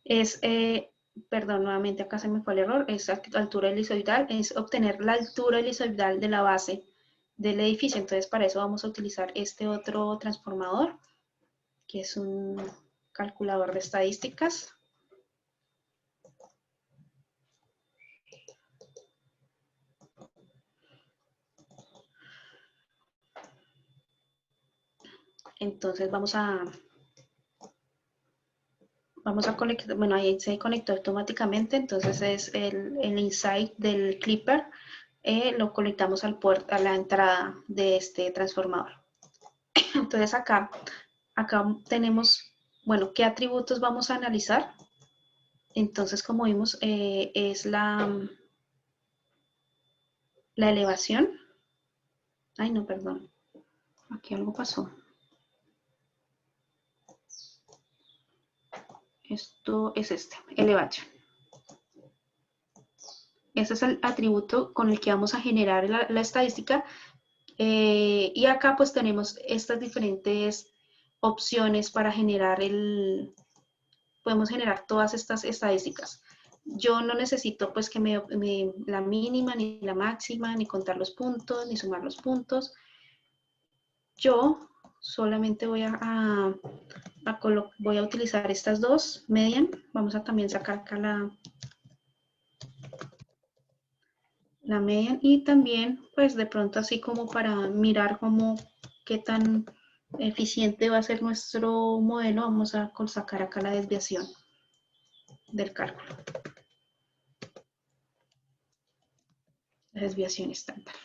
es, perdón, nuevamente acá se me fue el error, es altura helizoidal, es obtener la altura helizoidal de la base del edificio. Entonces, para eso vamos a utilizar este otro transformador, que es un calculador de estadísticas. Entonces vamos a conectar, bueno, ahí se conectó automáticamente, entonces es el insight del clipper, lo conectamos al puerto, a la entrada de este transformador. Entonces acá tenemos, bueno, ¿qué atributos vamos a analizar? Entonces, como vimos, es la elevación. Ay, no, perdón. Aquí algo pasó. Esto es elevación. Ese es el atributo con el que vamos a generar la estadística. Y acá pues tenemos estas diferentes opciones para generar podemos generar todas estas estadísticas. Yo no necesito pues que la mínima, ni la máxima, ni contar los puntos, ni sumar los puntos. Yo solamente voy a utilizar estas dos, median. Vamos a también sacar acá la median y también pues de pronto así como para mirar qué tan eficiente va a ser nuestro modelo, vamos a sacar acá la desviación del cálculo. La desviación estándar.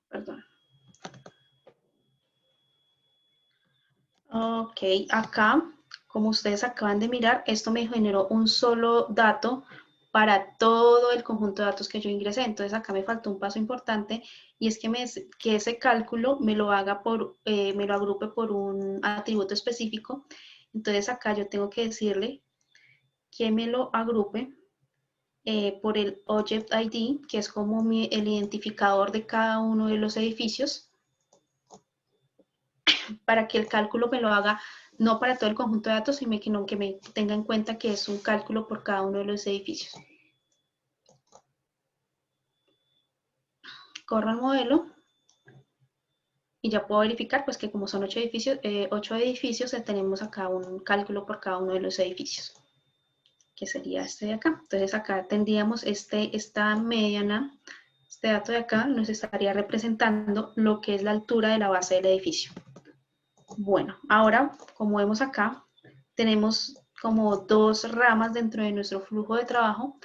Perdón. Ok, acá, como ustedes acaban de mirar, esto me generó un solo dato para todo el conjunto de datos que yo ingresé. Entonces acá me faltó un paso importante y es que ese cálculo me lo haga me lo agrupe por un atributo específico. Entonces acá yo tengo que decirle que me lo agrupe por el Object ID, que es como el identificador de cada uno de los edificios, para que el cálculo me lo haga no para todo el conjunto de datos, sino que me tenga en cuenta que es un cálculo por cada uno de los edificios. Corro el modelo y ya puedo verificar pues que como son 8 edificios, tenemos acá un cálculo por cada uno de los edificios, que sería este de acá. Entonces acá tendríamos esta mediana, este dato de acá nos estaría representando lo que es la altura de la base del edificio. Bueno, ahora como vemos acá, tenemos como dos ramas dentro de nuestro flujo de trabajo.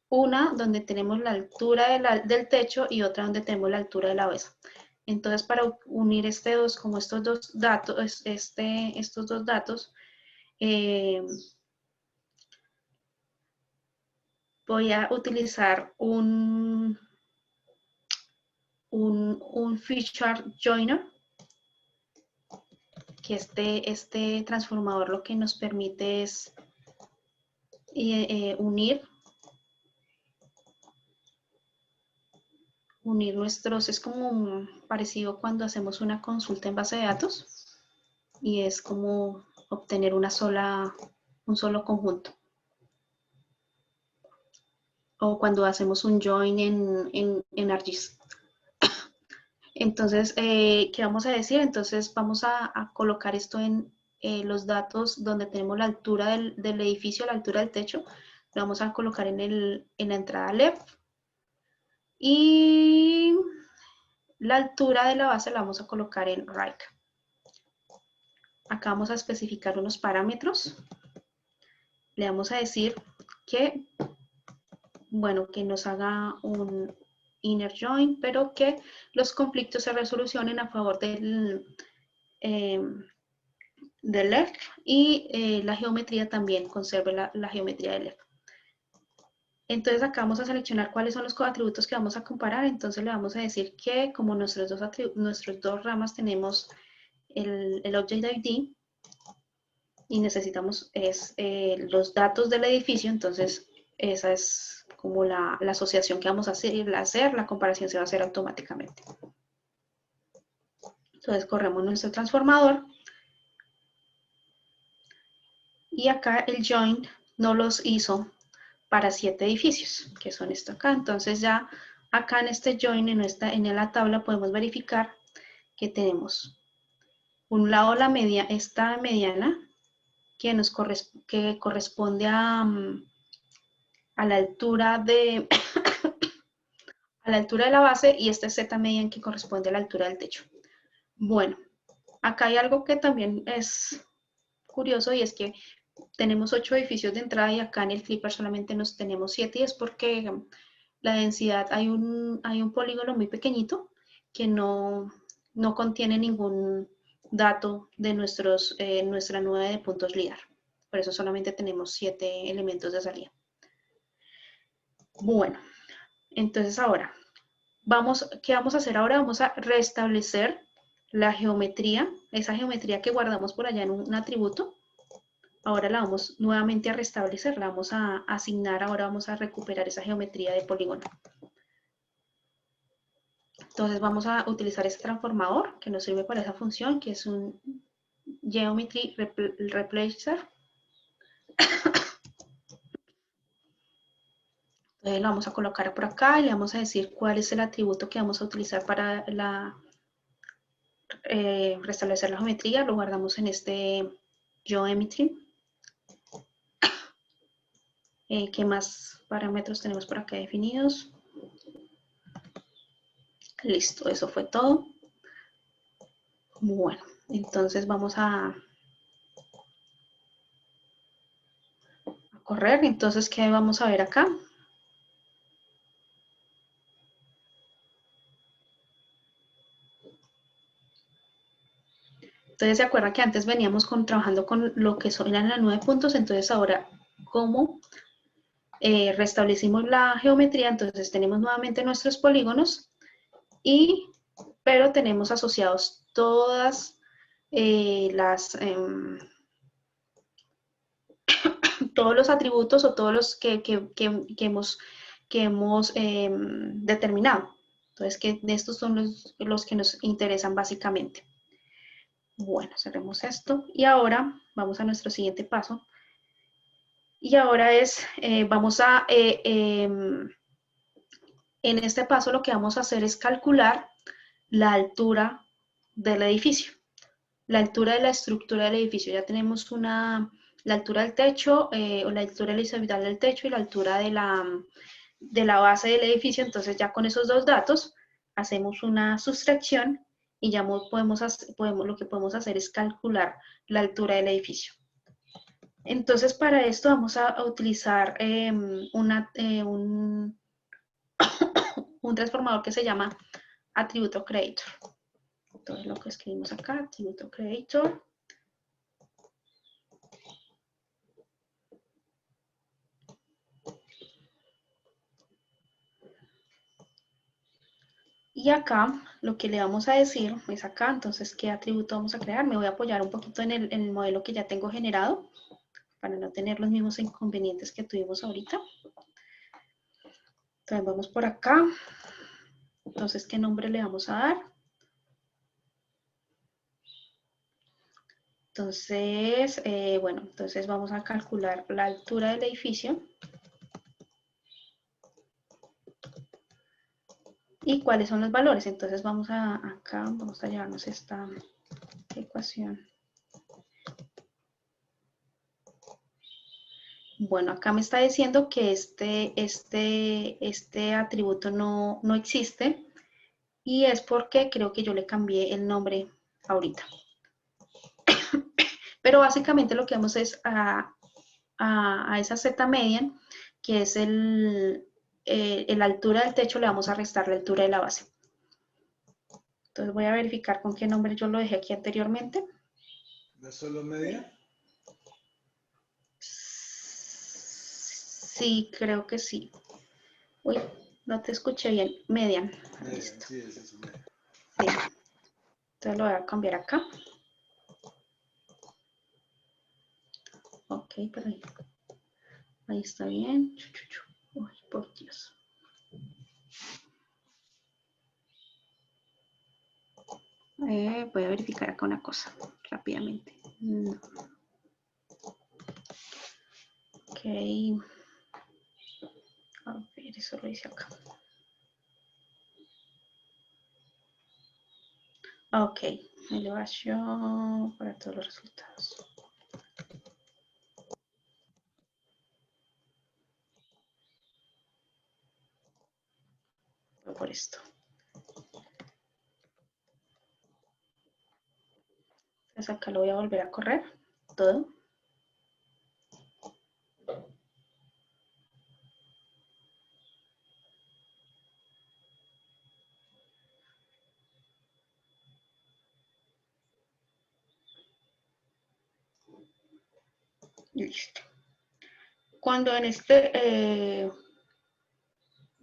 Una donde tenemos la altura del techo y otra donde tenemos la altura de la base. Entonces, para unir estos dos datos, voy a utilizar un feature joiner, que este transformador lo que nos permite es unir nuestros, es como parecido cuando hacemos una consulta en base de datos y es como obtener un solo conjunto. O cuando hacemos un join en ArcGIS. Entonces, ¿qué vamos a decir? Entonces vamos a colocar esto en los datos donde tenemos la altura del edificio, la altura del techo. Lo vamos a colocar en la entrada left. Y la altura de la base la vamos a colocar en right. Acá vamos a especificar unos parámetros. Le vamos a decir que, bueno, que nos haga un inner join, pero que los conflictos se resolucionen a favor del left y la geometría también conserve la geometría del left. Entonces acá vamos a seleccionar cuáles son los coatributos que vamos a comparar. Entonces le vamos a decir que como nuestras dos ramas tenemos el Object ID y necesitamos los datos del edificio, entonces esa es como la asociación que vamos a hacer, la comparación se va a hacer automáticamente. Entonces corremos nuestro transformador y acá el join no los hizo para 7 edificios, que son esto acá. Entonces ya acá en este join, en la tabla, podemos verificar que tenemos un lado esta mediana, que corresponde a la altura de a la altura de la base, y este Z median que corresponde a la altura del techo. Bueno, acá hay algo que también es curioso y es que tenemos 8 edificios de entrada y acá en el Flipper solamente nos tenemos 7 y es porque la densidad, hay un polígono muy pequeñito que no contiene ningún dato de nuestra nube de puntos LIDAR. Por eso solamente tenemos 7 elementos de salida. Bueno, entonces ahora, ¿qué vamos a hacer ahora? Vamos a restablecer la geometría, esa geometría que guardamos por allá en un atributo. Ahora la vamos nuevamente a restablecer, la vamos a asignar, ahora vamos a recuperar esa geometría de polígono. Entonces vamos a utilizar este transformador que nos sirve para esa función, que es un Geometry Replacer. Entonces lo vamos a colocar por acá y le vamos a decir cuál es el atributo que vamos a utilizar para restablecer la geometría. Lo guardamos en este Geometry. ¿Qué más parámetros tenemos por acá definidos? Listo, eso fue todo. Bueno, entonces vamos a correr. Entonces, ¿qué vamos a ver acá? Entonces, ¿se acuerdan que antes veníamos trabajando con lo que eran las 9 puntos? Entonces, ahora, ¿cómo restablecimos la geometría, entonces tenemos nuevamente nuestros polígonos, pero tenemos asociados todas todos los atributos o todos los que hemos determinado. Entonces, que estos son los que nos interesan básicamente. Bueno, cerremos esto. Y ahora vamos a nuestro siguiente paso. Y ahora en este paso lo que vamos a hacer es calcular la altura del edificio. La altura de la estructura del edificio. Ya tenemos la altura del techo, o la altura horizontal del techo y la altura de la base del edificio. Entonces ya con esos dos datos hacemos una sustracción y ya lo que podemos hacer es calcular la altura del edificio. Entonces para esto vamos a utilizar un transformador que se llama atributo creator. Entonces lo que escribimos acá, atributo creator. Y acá lo que le vamos a decir es acá, entonces, ¿qué atributo vamos a crear? Me voy a apoyar un poquito en el modelo que ya tengo generado para no tener los mismos inconvenientes que tuvimos ahorita. Entonces vamos por acá. Entonces, ¿qué nombre le vamos a dar? Entonces, bueno, entonces vamos a calcular la altura del edificio. ¿Y cuáles son los valores? Entonces vamos acá, vamos a llevarnos esta ecuación. Bueno, acá me está diciendo que este atributo no existe y es porque creo que yo le cambié el nombre ahorita. Pero básicamente lo que vamos es a esa z median, que es la altura del techo, le vamos a restar la altura de la base. Entonces voy a verificar con qué nombre yo lo dejé aquí anteriormente. ¿No es solo media? Sí, creo que sí. Uy, no te escuché bien. Median. Listo. Sí, ese es media. Sí. Entonces lo voy a cambiar acá. Ok, por ahí. Ahí está bien. Uy, por Dios. Voy a verificar acá una cosa rápidamente. No. Ok. A ver, eso lo hice acá. Ok, elevación para todos los resultados. Por esto. Entonces acá lo voy a volver a correr todo. Listo. Cuando en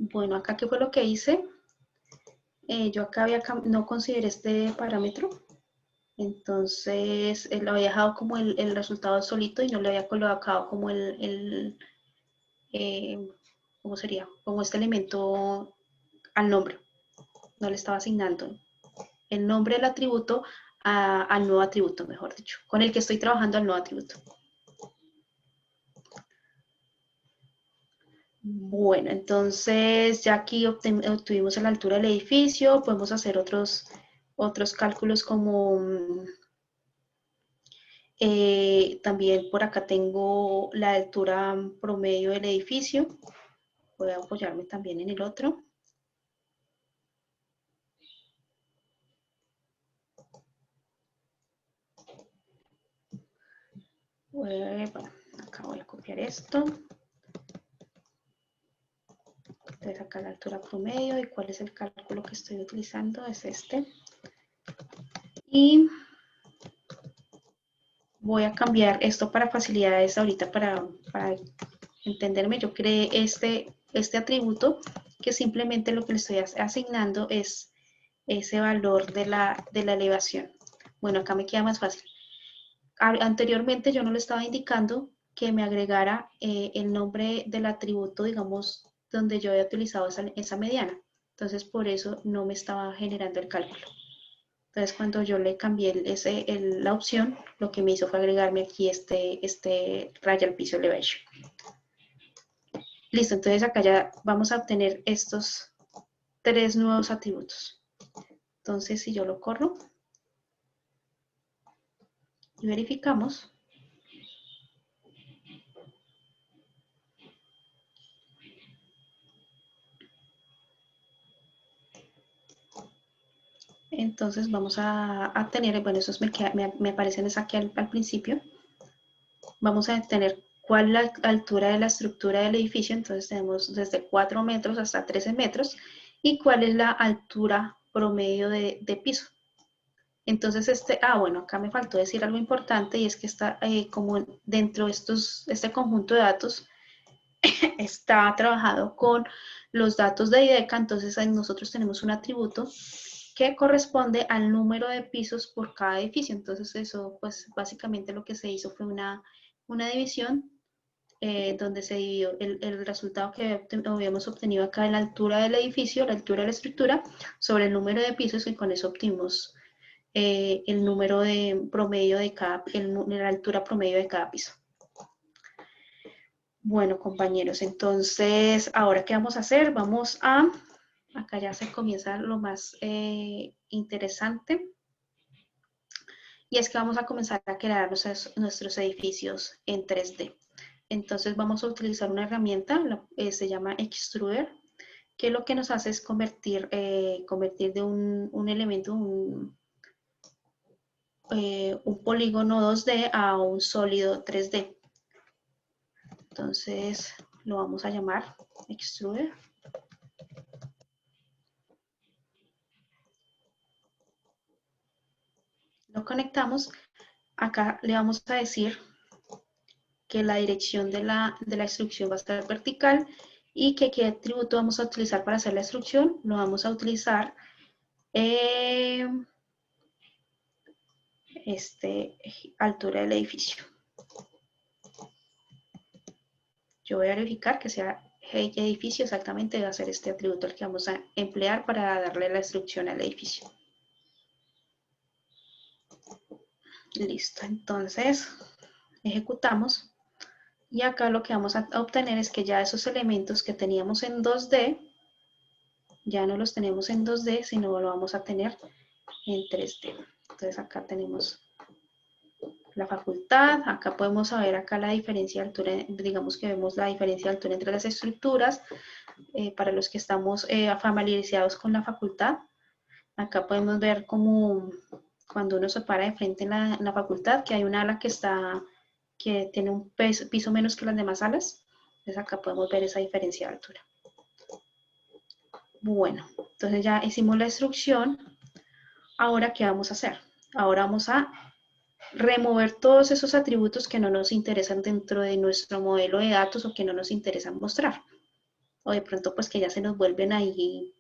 bueno, acá qué fue lo que hice. Yo acá no consideré este parámetro. Entonces lo había dejado como el resultado solito y no le había colocado como ¿cómo sería? Como este elemento al nombre. No le estaba asignando el nombre del atributo al nuevo atributo, mejor dicho, con el que estoy trabajando al nuevo atributo. Bueno, entonces ya aquí obtuvimos la altura del edificio, podemos hacer otros cálculos como también por acá tengo la altura promedio del edificio. Voy a apoyarme también en el otro. Bueno, acá voy a copiar esto. Entonces acá la altura promedio y cuál es el cálculo que estoy utilizando es este. Y voy a cambiar esto para facilidades ahorita para entenderme, yo creé este atributo que simplemente lo que le estoy asignando es ese valor de la elevación. Bueno, acá me queda más fácil. Anteriormente yo no le estaba indicando que me agregara el nombre del atributo, digamos, donde yo había utilizado esa mediana. Entonces, por eso no me estaba generando el cálculo. Entonces, cuando yo le cambié la opción, lo que me hizo fue agregarme aquí este raya al piso elevation. Listo, entonces acá ya vamos a obtener estos 3 nuevos atributos. Entonces, si yo lo corro y verificamos, entonces vamos a tener, bueno, esos me aparecen aquí al principio. Vamos a tener cuál es la altura de la estructura del edificio, entonces tenemos desde 4 metros hasta 13 metros, y cuál es la altura promedio de piso. Entonces, bueno, acá me faltó decir algo importante, y es que está como dentro de este conjunto de datos, está trabajado con los datos de IDECA, entonces nosotros tenemos un atributo que corresponde al número de pisos por cada edificio. Entonces eso, pues básicamente lo que se hizo fue una división donde se dividió el resultado que habíamos obtenido acá en la altura del edificio, la altura de la estructura, sobre el número de pisos, y con eso obtuvimos el número de promedio de la altura promedio de cada piso. Bueno, compañeros, entonces, ¿ahora qué vamos a hacer? Acá ya se comienza lo más interesante, y es que vamos a comenzar a crear nuestros edificios en 3D. Entonces vamos a utilizar una herramienta, se llama Extruder, que lo que nos hace es convertir de un elemento, un polígono 2D a un sólido 3D. Entonces lo vamos a llamar Extruder. Lo conectamos. Acá le vamos a decir que la dirección de la instrucción va a estar vertical, y que qué atributo vamos a utilizar para hacer la instrucción. Lo vamos a utilizar altura del edificio. Yo voy a verificar que sea edificio, exactamente va a ser este atributo el que vamos a emplear para darle la instrucción al edificio. Listo, entonces ejecutamos, y acá lo que vamos a obtener es que ya esos elementos que teníamos en 2D, ya no los tenemos en 2D, sino lo vamos a tener en 3D. Entonces acá tenemos la facultad, acá podemos saber acá la diferencia de altura, digamos que vemos la diferencia de altura entre las estructuras, para los que estamos familiarizados con la facultad. Acá podemos ver como cuando uno se para de frente en la facultad, que hay un ala que tiene un piso menos que las demás alas. Entonces acá podemos ver esa diferencia de altura. Bueno, entonces ya hicimos la instrucción. Ahora, ¿qué vamos a hacer? Ahora vamos a remover todos esos atributos que no nos interesan dentro de nuestro modelo de datos, o que no nos interesan mostrar. O de pronto pues que ya se nos vuelven ahí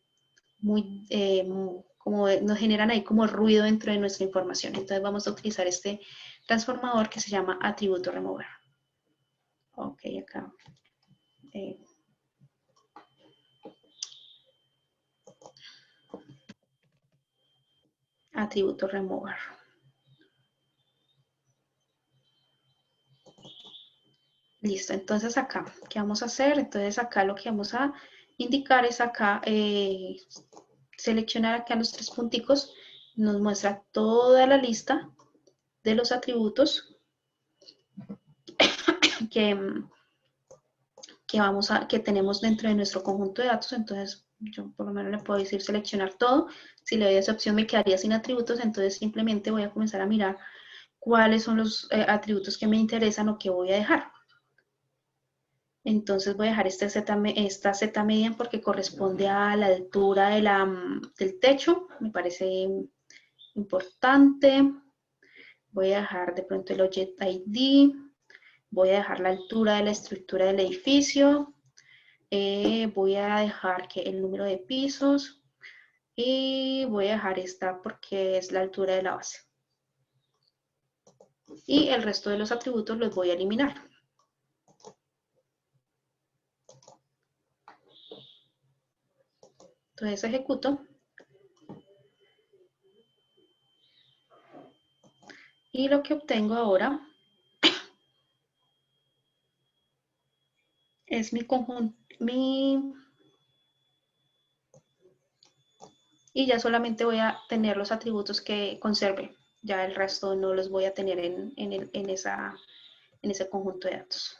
como nos generan ahí como ruido dentro de nuestra información. Entonces vamos a utilizar este transformador que se llama atributo remover. Ok, acá. Atributo remover. Listo, entonces acá, ¿qué vamos a hacer? Entonces acá lo que vamos a indicar es acá, seleccionar acá los 3 punticos, nos muestra toda la lista de los atributos que tenemos dentro de nuestro conjunto de datos. Entonces yo por lo menos le puedo decir seleccionar todo. Si le doy esa opción me quedaría sin atributos, entonces simplemente voy a comenzar a mirar cuáles son los atributos que me interesan o que voy a dejar. Entonces voy a dejar esta Z median porque corresponde a la altura del techo, me parece importante. Voy a dejar de pronto el Object ID, Voy a dejar la altura de la estructura del edificio. Voy a dejar que el número de pisos. Y voy a dejar esta porque es la altura de la base. Y el resto de los atributos los voy a eliminar. Entonces ejecuto. Y lo que obtengo ahora es mi conjunto, y ya solamente voy a tener los atributos que conserve. Ya el resto no los voy a tener en ese conjunto de datos.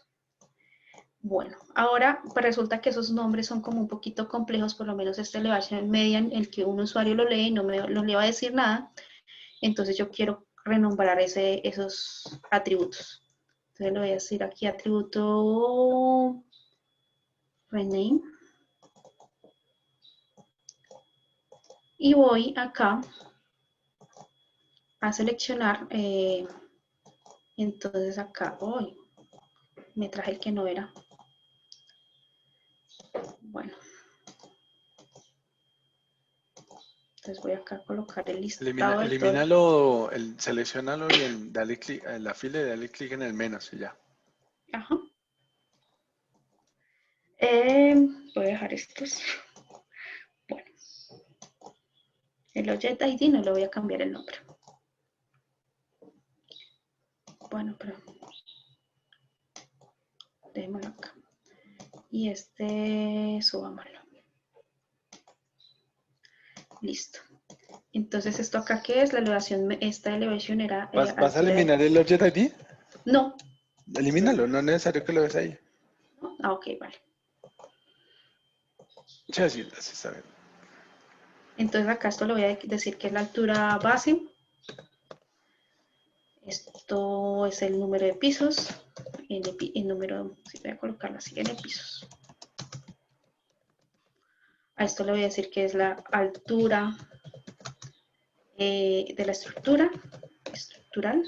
Bueno, ahora pues resulta que esos nombres son como un poquito complejos, por lo menos este le va a ser media en el que un usuario lo lee y no le va a decir nada. Entonces yo quiero renombrar esos atributos. Entonces le voy a decir aquí atributo rename. Y voy acá a seleccionar, entonces acá, hoy me traje el que no era. Bueno. Entonces voy acá a colocar el listado. Elimínalo, seleccionalo y dale clic en la fila y dale clic en el menos y ya. Ajá. Voy a dejar estos. Bueno. El Object ID no le voy a cambiar el nombre. Bueno, pero dejémoslo acá. Y este, subámoslo. Listo. Entonces, ¿esto acá qué es? La elevación, esta elevación era... ¿Vas a eliminar el Object ID? No. Elimínalo, no es necesario que lo veas ahí. ¿No? Ah, ok, vale. Sí, así está bien. Entonces acá esto le voy a decir que es la altura base. Esto es el número de pisos. El número, si voy a colocarlo así, n pisos. A esto le voy a decir que es la altura de la estructura estructural.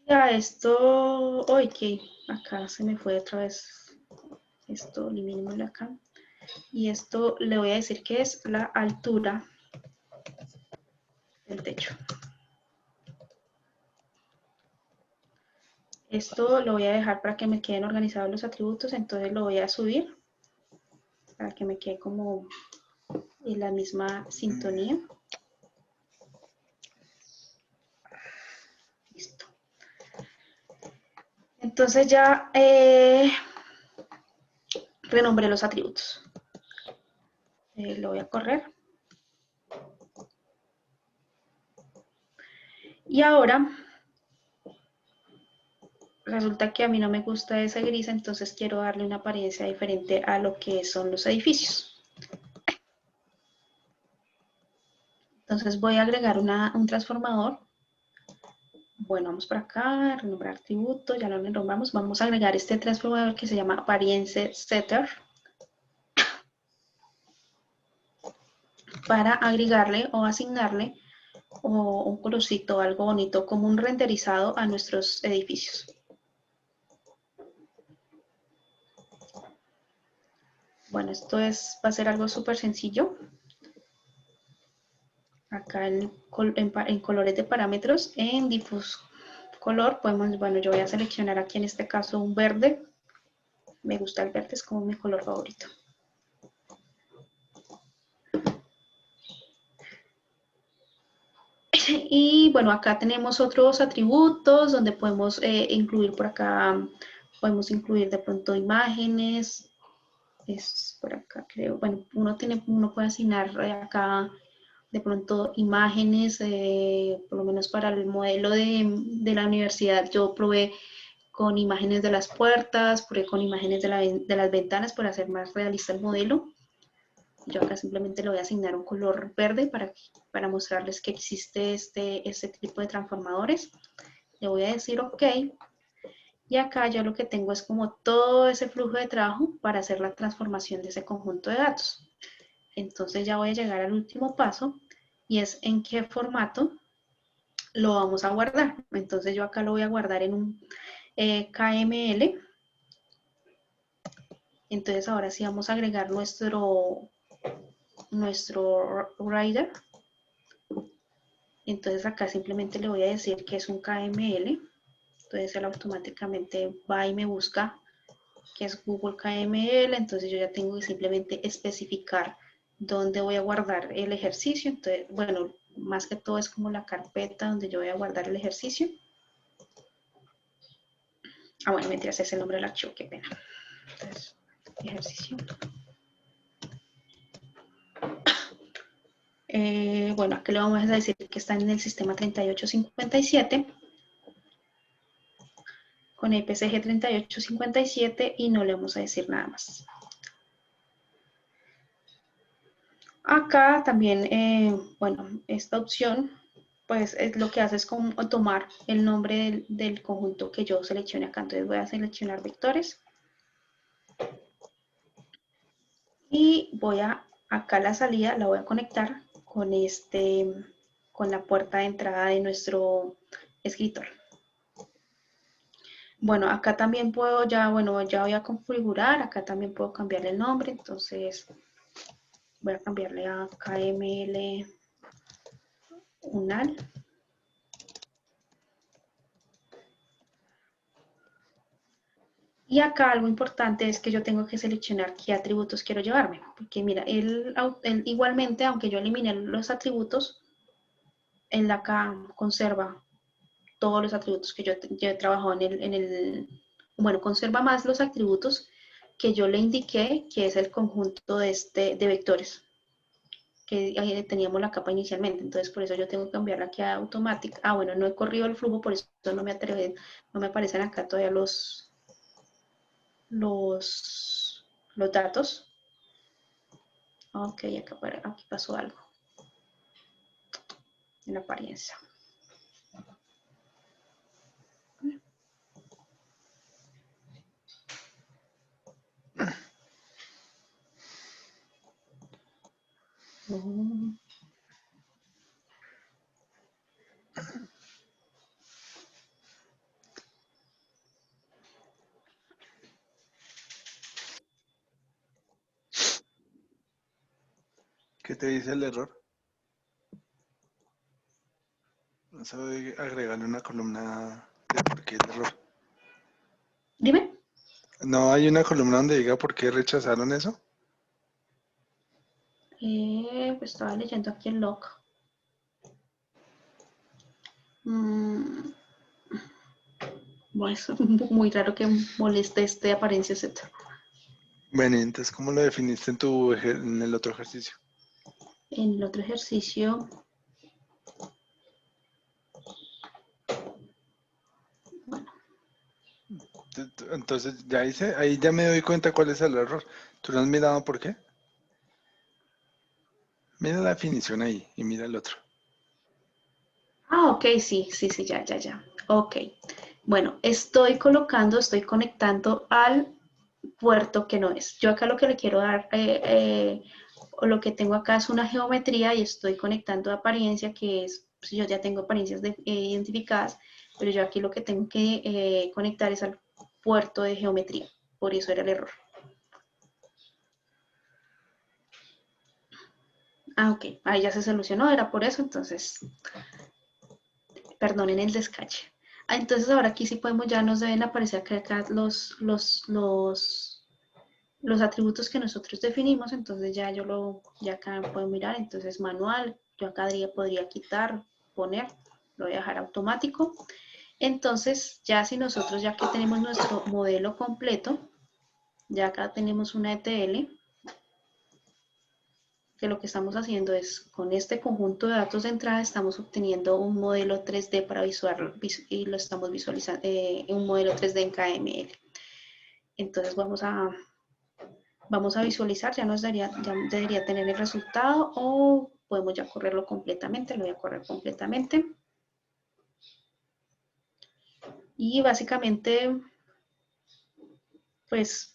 Y a esto, ok, acá se me fue otra vez. Esto eliminémoslo acá. Y esto le voy a decir que es la altura del techo. Esto lo voy a dejar para que me queden organizados los atributos, entonces lo voy a subir para que me quede como en la misma sintonía. Listo. Entonces ya renombré los atributos. Lo voy a correr. Y ahora resulta que a mí no me gusta ese gris, entonces quiero darle una apariencia diferente a lo que son los edificios. Entonces voy a agregar un transformador. Bueno, vamos por acá, renombrar atributo, ya lo renombramos. Vamos a agregar este transformador que se llama Appearance Setter para agregarle o asignarle un colorcito, algo bonito, como un renderizado a nuestros edificios. Bueno, esto va a ser algo súper sencillo. Acá en colores de parámetros, en diffuse color, podemos, bueno, yo voy a seleccionar aquí en este caso un verde. Me gusta el verde, es como mi color favorito. Y bueno, acá tenemos otros atributos donde podemos incluir por acá, podemos incluir de pronto imágenes. Es por acá, creo. Bueno, uno puede asignar acá de pronto imágenes, por lo menos para el modelo de la universidad. Yo probé con imágenes de las puertas, probé con imágenes de las ventanas para hacer más realista el modelo. Yo acá simplemente le voy a asignar un color verde para mostrarles que existe este tipo de transformadores. Le voy a decir OK. Y acá yo lo que tengo es como todo ese flujo de trabajo para hacer la transformación de ese conjunto de datos. Entonces ya voy a llegar al último paso y es en qué formato lo vamos a guardar. Entonces yo acá lo voy a guardar en un KML. Entonces ahora sí vamos a agregar nuestro rider. Entonces acá simplemente le voy a decir que es un KML. Entonces él automáticamente va y me busca que es Google KML. Entonces yo ya tengo que simplemente especificar dónde voy a guardar el ejercicio. Entonces, bueno, más que todo es como la carpeta donde yo voy a guardar el ejercicio. Ah, bueno, mentiras, es el nombre del archivo, qué pena. Entonces, ejercicio. Bueno, aquí le vamos a decir que está en el sistema 3857 con IPCG 3857 y no le vamos a decir nada más. Acá también, bueno, esta opción, pues lo que hace es como tomar el nombre del conjunto que yo seleccione acá. Entonces voy a seleccionar vectores y voy a, acá la salida la voy a conectar con con la puerta de entrada de nuestro escritorio. Bueno, acá también puedo ya, bueno, ya voy a configurar, acá también puedo cambiarle el nombre, entonces voy a cambiarle a KML Unal. Y acá algo importante es que yo tengo que seleccionar qué atributos quiero llevarme, porque mira, él igualmente, aunque yo elimine los atributos, él acá conserva todos los atributos que yo he trabajado bueno, conserva más los atributos que yo le indiqué, que es el conjunto de vectores, que ahí teníamos la capa inicialmente. Entonces, por eso yo tengo que cambiarla aquí a automática. Ah, bueno, no he corrido el flujo, por eso no me aparecen acá todavía los datos. Ok, aquí pasó algo en la apariencia. ¿Qué te dice el error? Eso de agregarle una columna de por qué el error. Dime. ¿No hay una columna donde diga por qué rechazaron eso? Pues estaba leyendo aquí el log. Bueno, es muy raro que moleste apariencia Z. Bueno, entonces, ¿cómo lo definiste en el otro ejercicio? En el otro ejercicio, bueno. Entonces, ya hice, ahí ya me doy cuenta cuál es el error. ¿Tú no has mirado por qué? Mira la definición ahí y mira el otro. Ah, ok, sí, ya. Ok. Bueno, estoy conectando al puerto que no es. Yo acá lo que le quiero dar, o lo que tengo acá es una geometría y estoy conectando a apariencia, que es, pues yo ya tengo apariencias identificadas, pero yo aquí lo que tengo que conectar es al puerto de geometría. Por eso era el error. Ah, ok, ahí ya se solucionó, era por eso, entonces, perdonen el descache. Ah, entonces ahora aquí sí podemos, ya nos deben aparecer acá los atributos que nosotros definimos, entonces ya ya acá puedo mirar, entonces manual, yo acá podría quitar, poner, lo voy a dejar automático. Entonces ya si nosotros, ya que tenemos nuestro modelo completo, ya acá tenemos una ETL, que lo que estamos haciendo es, con este conjunto de datos de entrada, estamos obteniendo un modelo 3D para y lo estamos visualizando en un modelo 3D en KML. Entonces vamos a visualizar, ya debería tener el resultado, o podemos ya correrlo completamente. Lo voy a correr completamente. Y básicamente, pues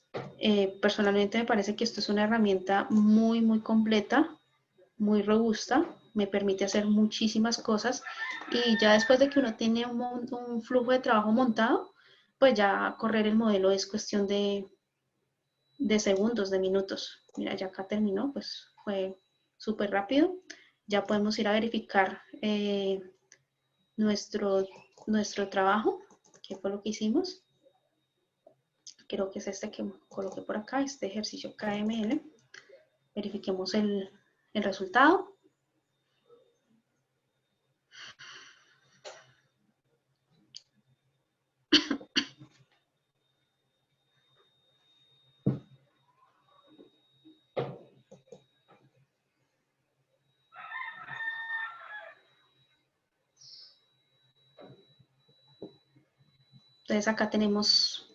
personalmente me parece que esto es una herramienta muy completa, muy robusta, me permite hacer muchísimas cosas y ya después de que uno tiene un flujo de trabajo montado, pues ya correr el modelo es cuestión de segundos, de minutos. Mira, ya acá terminó, pues fue súper rápido. Ya podemos ir a verificar nuestro trabajo, que fue lo que hicimos. Creo que es este que coloqué por acá, este ejercicio KML. Verifiquemos el resultado. Entonces acá tenemos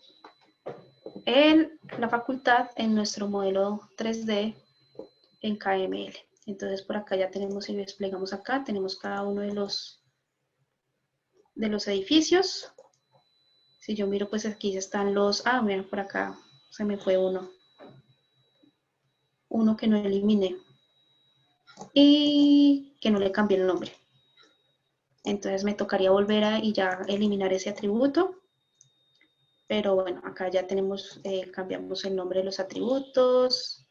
la facultad en nuestro modelo 3D en KML. Entonces por acá ya tenemos, si desplegamos acá, tenemos cada uno de los edificios. Si yo miro, pues aquí están los, mira, por acá se me fue uno que no eliminé y que no le cambié el nombre. Entonces me tocaría volver y ya eliminar ese atributo. Pero bueno, acá ya tenemos, cambiamos el nombre de los atributos.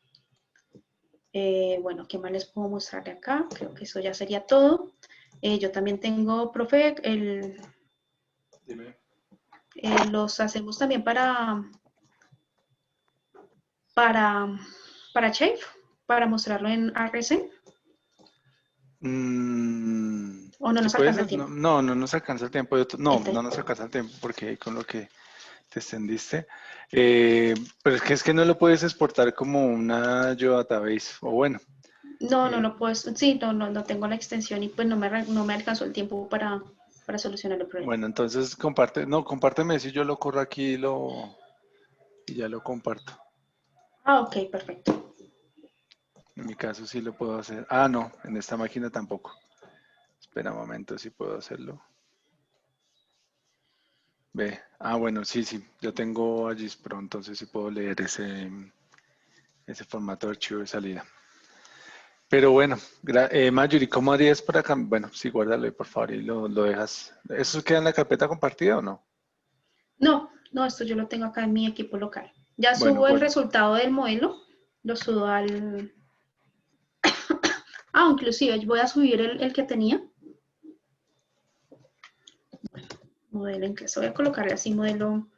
Bueno, ¿qué más les puedo mostrar de acá? Creo que eso ya sería todo. Yo también tengo, profe, los hacemos también para Shape, para mostrarlo en RSM. ¿O no nos alcanza el tiempo? No nos alcanza el tiempo. No nos alcanza el tiempo porque con lo que te extendiste. Pero es que no lo puedes exportar como una geodatabase, o bueno. No lo puedo, sí, no tengo la extensión y pues no me alcanzó el tiempo para solucionar el problema. Bueno, entonces compárteme si yo lo corro aquí y ya lo comparto. Ok, perfecto. En mi caso sí lo puedo hacer. No, en esta máquina tampoco. Espera un momento, si puedo hacerlo. Ve, bueno, sí, yo tengo Aegis Pro, entonces sí puedo leer ese formato de archivo de salida. Pero bueno, Marjorie, ¿cómo harías para cambiar? Bueno, sí, guárdalo ahí, por favor, y lo dejas. ¿Eso queda en la carpeta compartida o no? No, esto yo lo tengo acá en mi equipo local. Ya Bueno, subo el resultado del modelo, lo subo al... inclusive voy a subir el que tenía. Modelo en clase, voy a colocarle así modelo...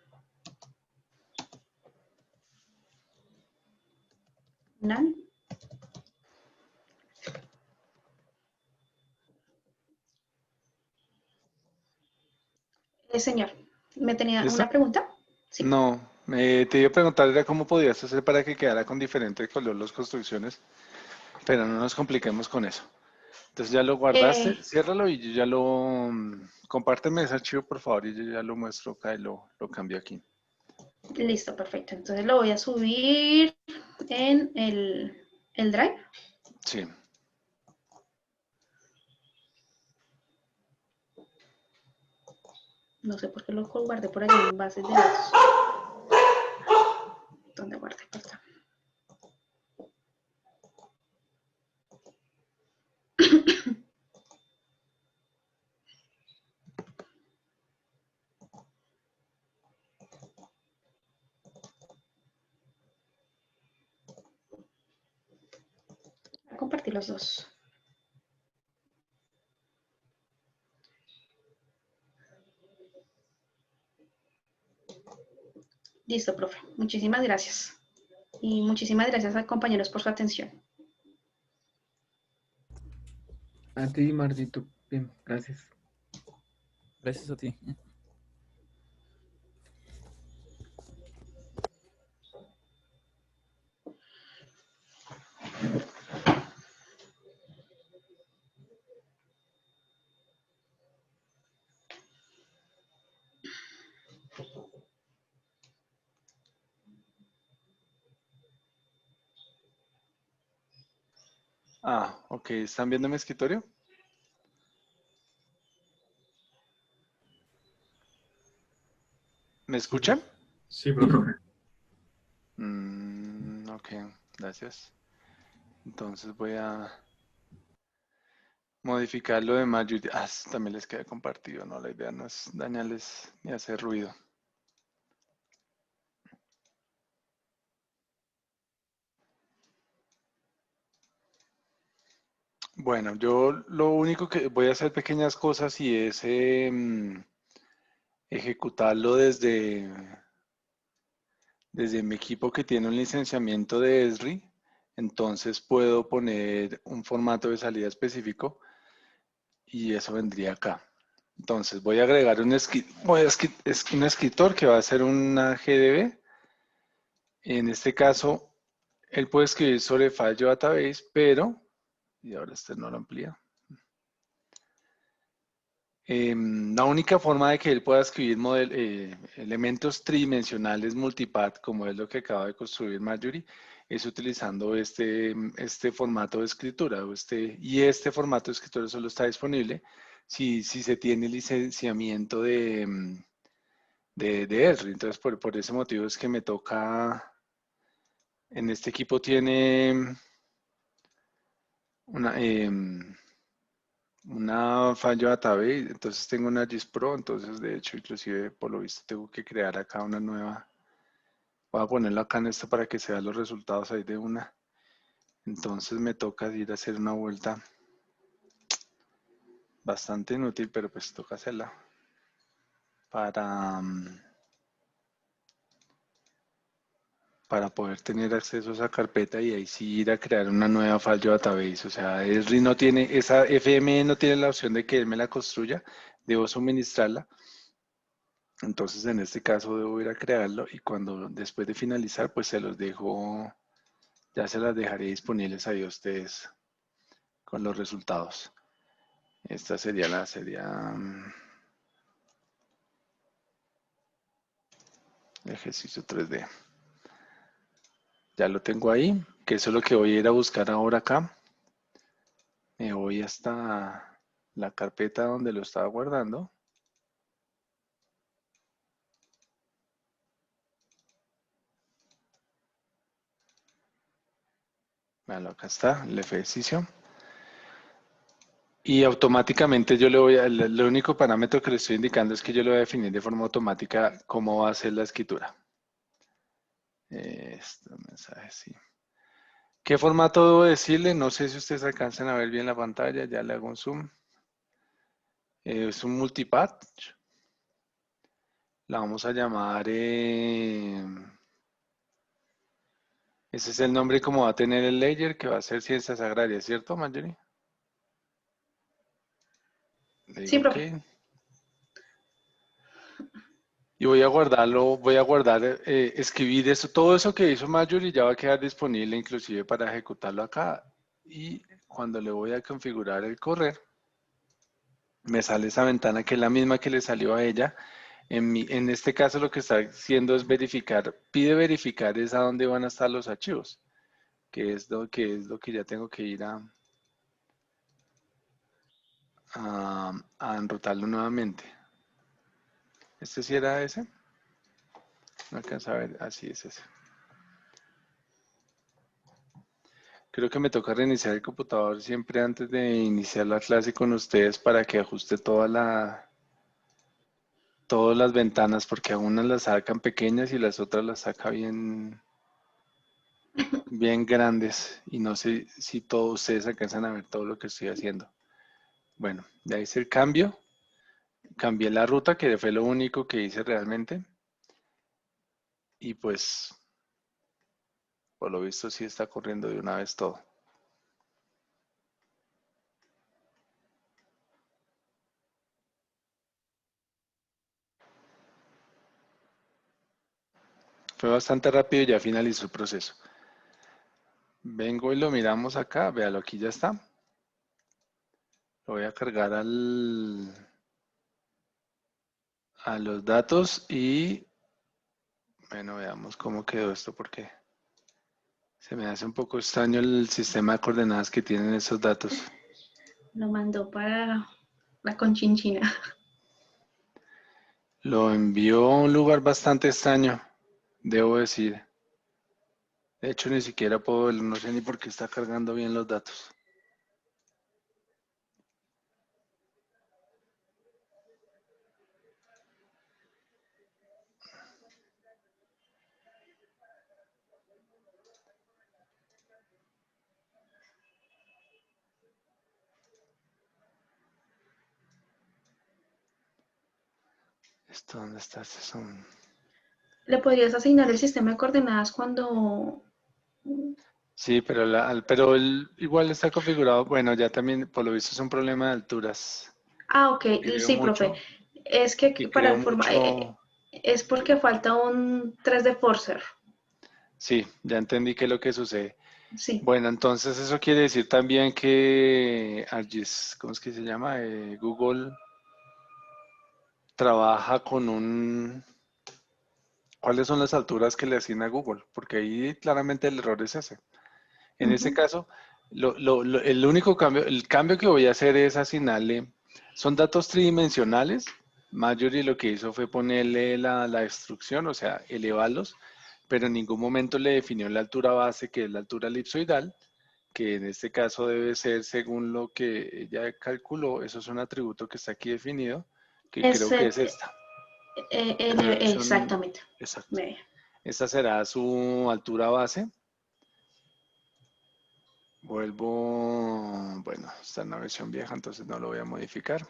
final. Señor, ¿me tenía ¿listo? una pregunta? Sí. No, te iba a preguntar era cómo podías hacer para que quedara con diferente color las construcciones, pero no nos compliquemos con eso. Entonces ya lo guardaste, ciérralo y yo ya lo... compárteme ese archivo, por favor, y yo ya lo muestro acá y lo cambio aquí. Listo, perfecto. Entonces lo voy a subir en el Drive. Sí. No sé por qué lo guardé por allá en bases de datos. ¿Dónde guardé? Acá. Voy a compartir los dos. Listo, profe. Muchísimas gracias. Y muchísimas gracias a compañeros por su atención. A ti, Martito. Bien, gracias. Gracias a ti. Ok. ¿Están viendo mi escritorio? ¿Me escuchan? Sí, profe. Ok, gracias. Entonces voy a Modificar lo de Marjorie. Ah, también les queda compartido, ¿no? La idea no es dañarles ni hacer ruido. Bueno, yo lo único que voy a hacer pequeñas cosas y es ejecutarlo desde mi equipo que tiene un licenciamiento de Esri. Entonces puedo poner un formato de salida específico y eso vendría acá. Entonces voy a agregar un escritor que va a ser una GDB. En este caso, él puede escribir sobre File Database, pero, y ahora este no lo amplía. La única forma de que él pueda escribir elementos tridimensionales multipath, como es lo que acaba de construir Marjorie, es utilizando este formato de escritura. Y este formato de escritura solo está disponible si se tiene licenciamiento de Esri. Entonces, por ese motivo es que me toca, en este equipo tiene una File Database, entonces tengo una GIS Pro, entonces de hecho inclusive por lo visto tengo que crear acá una nueva. Voy a ponerlo acá en esto para que se vean los resultados ahí de una. Entonces me toca ir a hacer una vuelta bastante inútil, pero pues toca hacerla para poder tener acceso a esa carpeta y ahí sí ir a crear una nueva File Database. O sea, Esri no tiene, esa FME no tiene la opción de que él me la construya, debo suministrarla. Entonces en este caso debo ir a crearlo y cuando después de finalizar pues se los dejo, ya se las dejaré disponibles ahí a ustedes con los resultados. Esta sería ejercicio 3D. Ya lo tengo ahí, que eso es lo que voy a ir a buscar ahora acá. Me voy hasta la carpeta donde lo estaba guardando. Bueno, acá está el ejercicio. Y automáticamente yo le voy a, el único parámetro que le estoy indicando es que yo le voy a definir de forma automática cómo va a ser la escritura. Este mensaje, sí. ¿Qué formato debo decirle? No sé si ustedes alcanzan a ver bien la pantalla, ya le hago un zoom. Es un multipath. La vamos a llamar, ese es el nombre como va a tener el layer, que va a ser Ciencias Agrarias, ¿cierto, Marjorie? Le Sí, digo OK. profe. Y voy a guardar, escribir eso, todo eso que hizo Marjorie ya va a quedar disponible inclusive para ejecutarlo acá. Y cuando le voy a configurar el correr, me sale esa ventana que es la misma que le salió a ella. En este caso lo que está haciendo es verificar, pide verificar es a dónde van a estar los archivos, que es lo que ya tengo que ir a enrutarlo nuevamente. ¿Este sí era ese? No alcanza a ver, así es ese. Creo que me toca reiniciar el computador siempre antes de iniciar la clase con ustedes para que ajuste todas las ventanas, porque a unas las sacan pequeñas y las otras las saca bien grandes. Y no sé si todos ustedes alcanzan a ver todo lo que estoy haciendo. Bueno, ya hice el cambio. Cambié la ruta, que fue lo único que hice realmente. Y pues, por lo visto sí está corriendo de una vez todo. Fue bastante rápido y ya finalizó el proceso. Vengo y lo miramos acá, véalo, aquí ya está. Lo voy a cargar a los datos y, bueno, veamos cómo quedó esto porque se me hace un poco extraño el sistema de coordenadas que tienen esos datos. Lo mandó para la Conchinchina. Lo envió a un lugar bastante extraño, debo decir. De hecho, ni siquiera puedo verlo, no sé ni por qué está cargando bien los datos. ¿Esto dónde está? Este son... Le podrías asignar el sistema de coordenadas cuando... Sí, pero, pero igual está configurado. Bueno, ya también, por lo visto, es un problema de alturas. Ah, ok, Creo sí, profe. mucho. Es que Y para creo el forma... mucho. es porque falta un 3D Forcer. Sí, ya entendí qué es lo que sucede. Sí. Bueno, entonces eso quiere decir también que ArcGIS, ¿cómo es que se llama? Google trabaja con un... ¿Cuáles son las alturas que le asigna Google? Porque ahí claramente el error es ese. En ese Ujú. caso, el único cambio, el cambio que voy a hacer es asignarle, son datos tridimensionales. Marjorie lo que hizo fue ponerle la instrucción, o sea, elevarlos, pero en ningún momento le definió la altura base, que es la altura elipsoidal, que en este caso debe ser según lo que ella calculó. Eso es un atributo que está aquí definido, que creo que es esta. Exactamente. Exacto. Esta será su altura base. Vuelvo, bueno, está en una versión vieja, entonces no lo voy a modificar.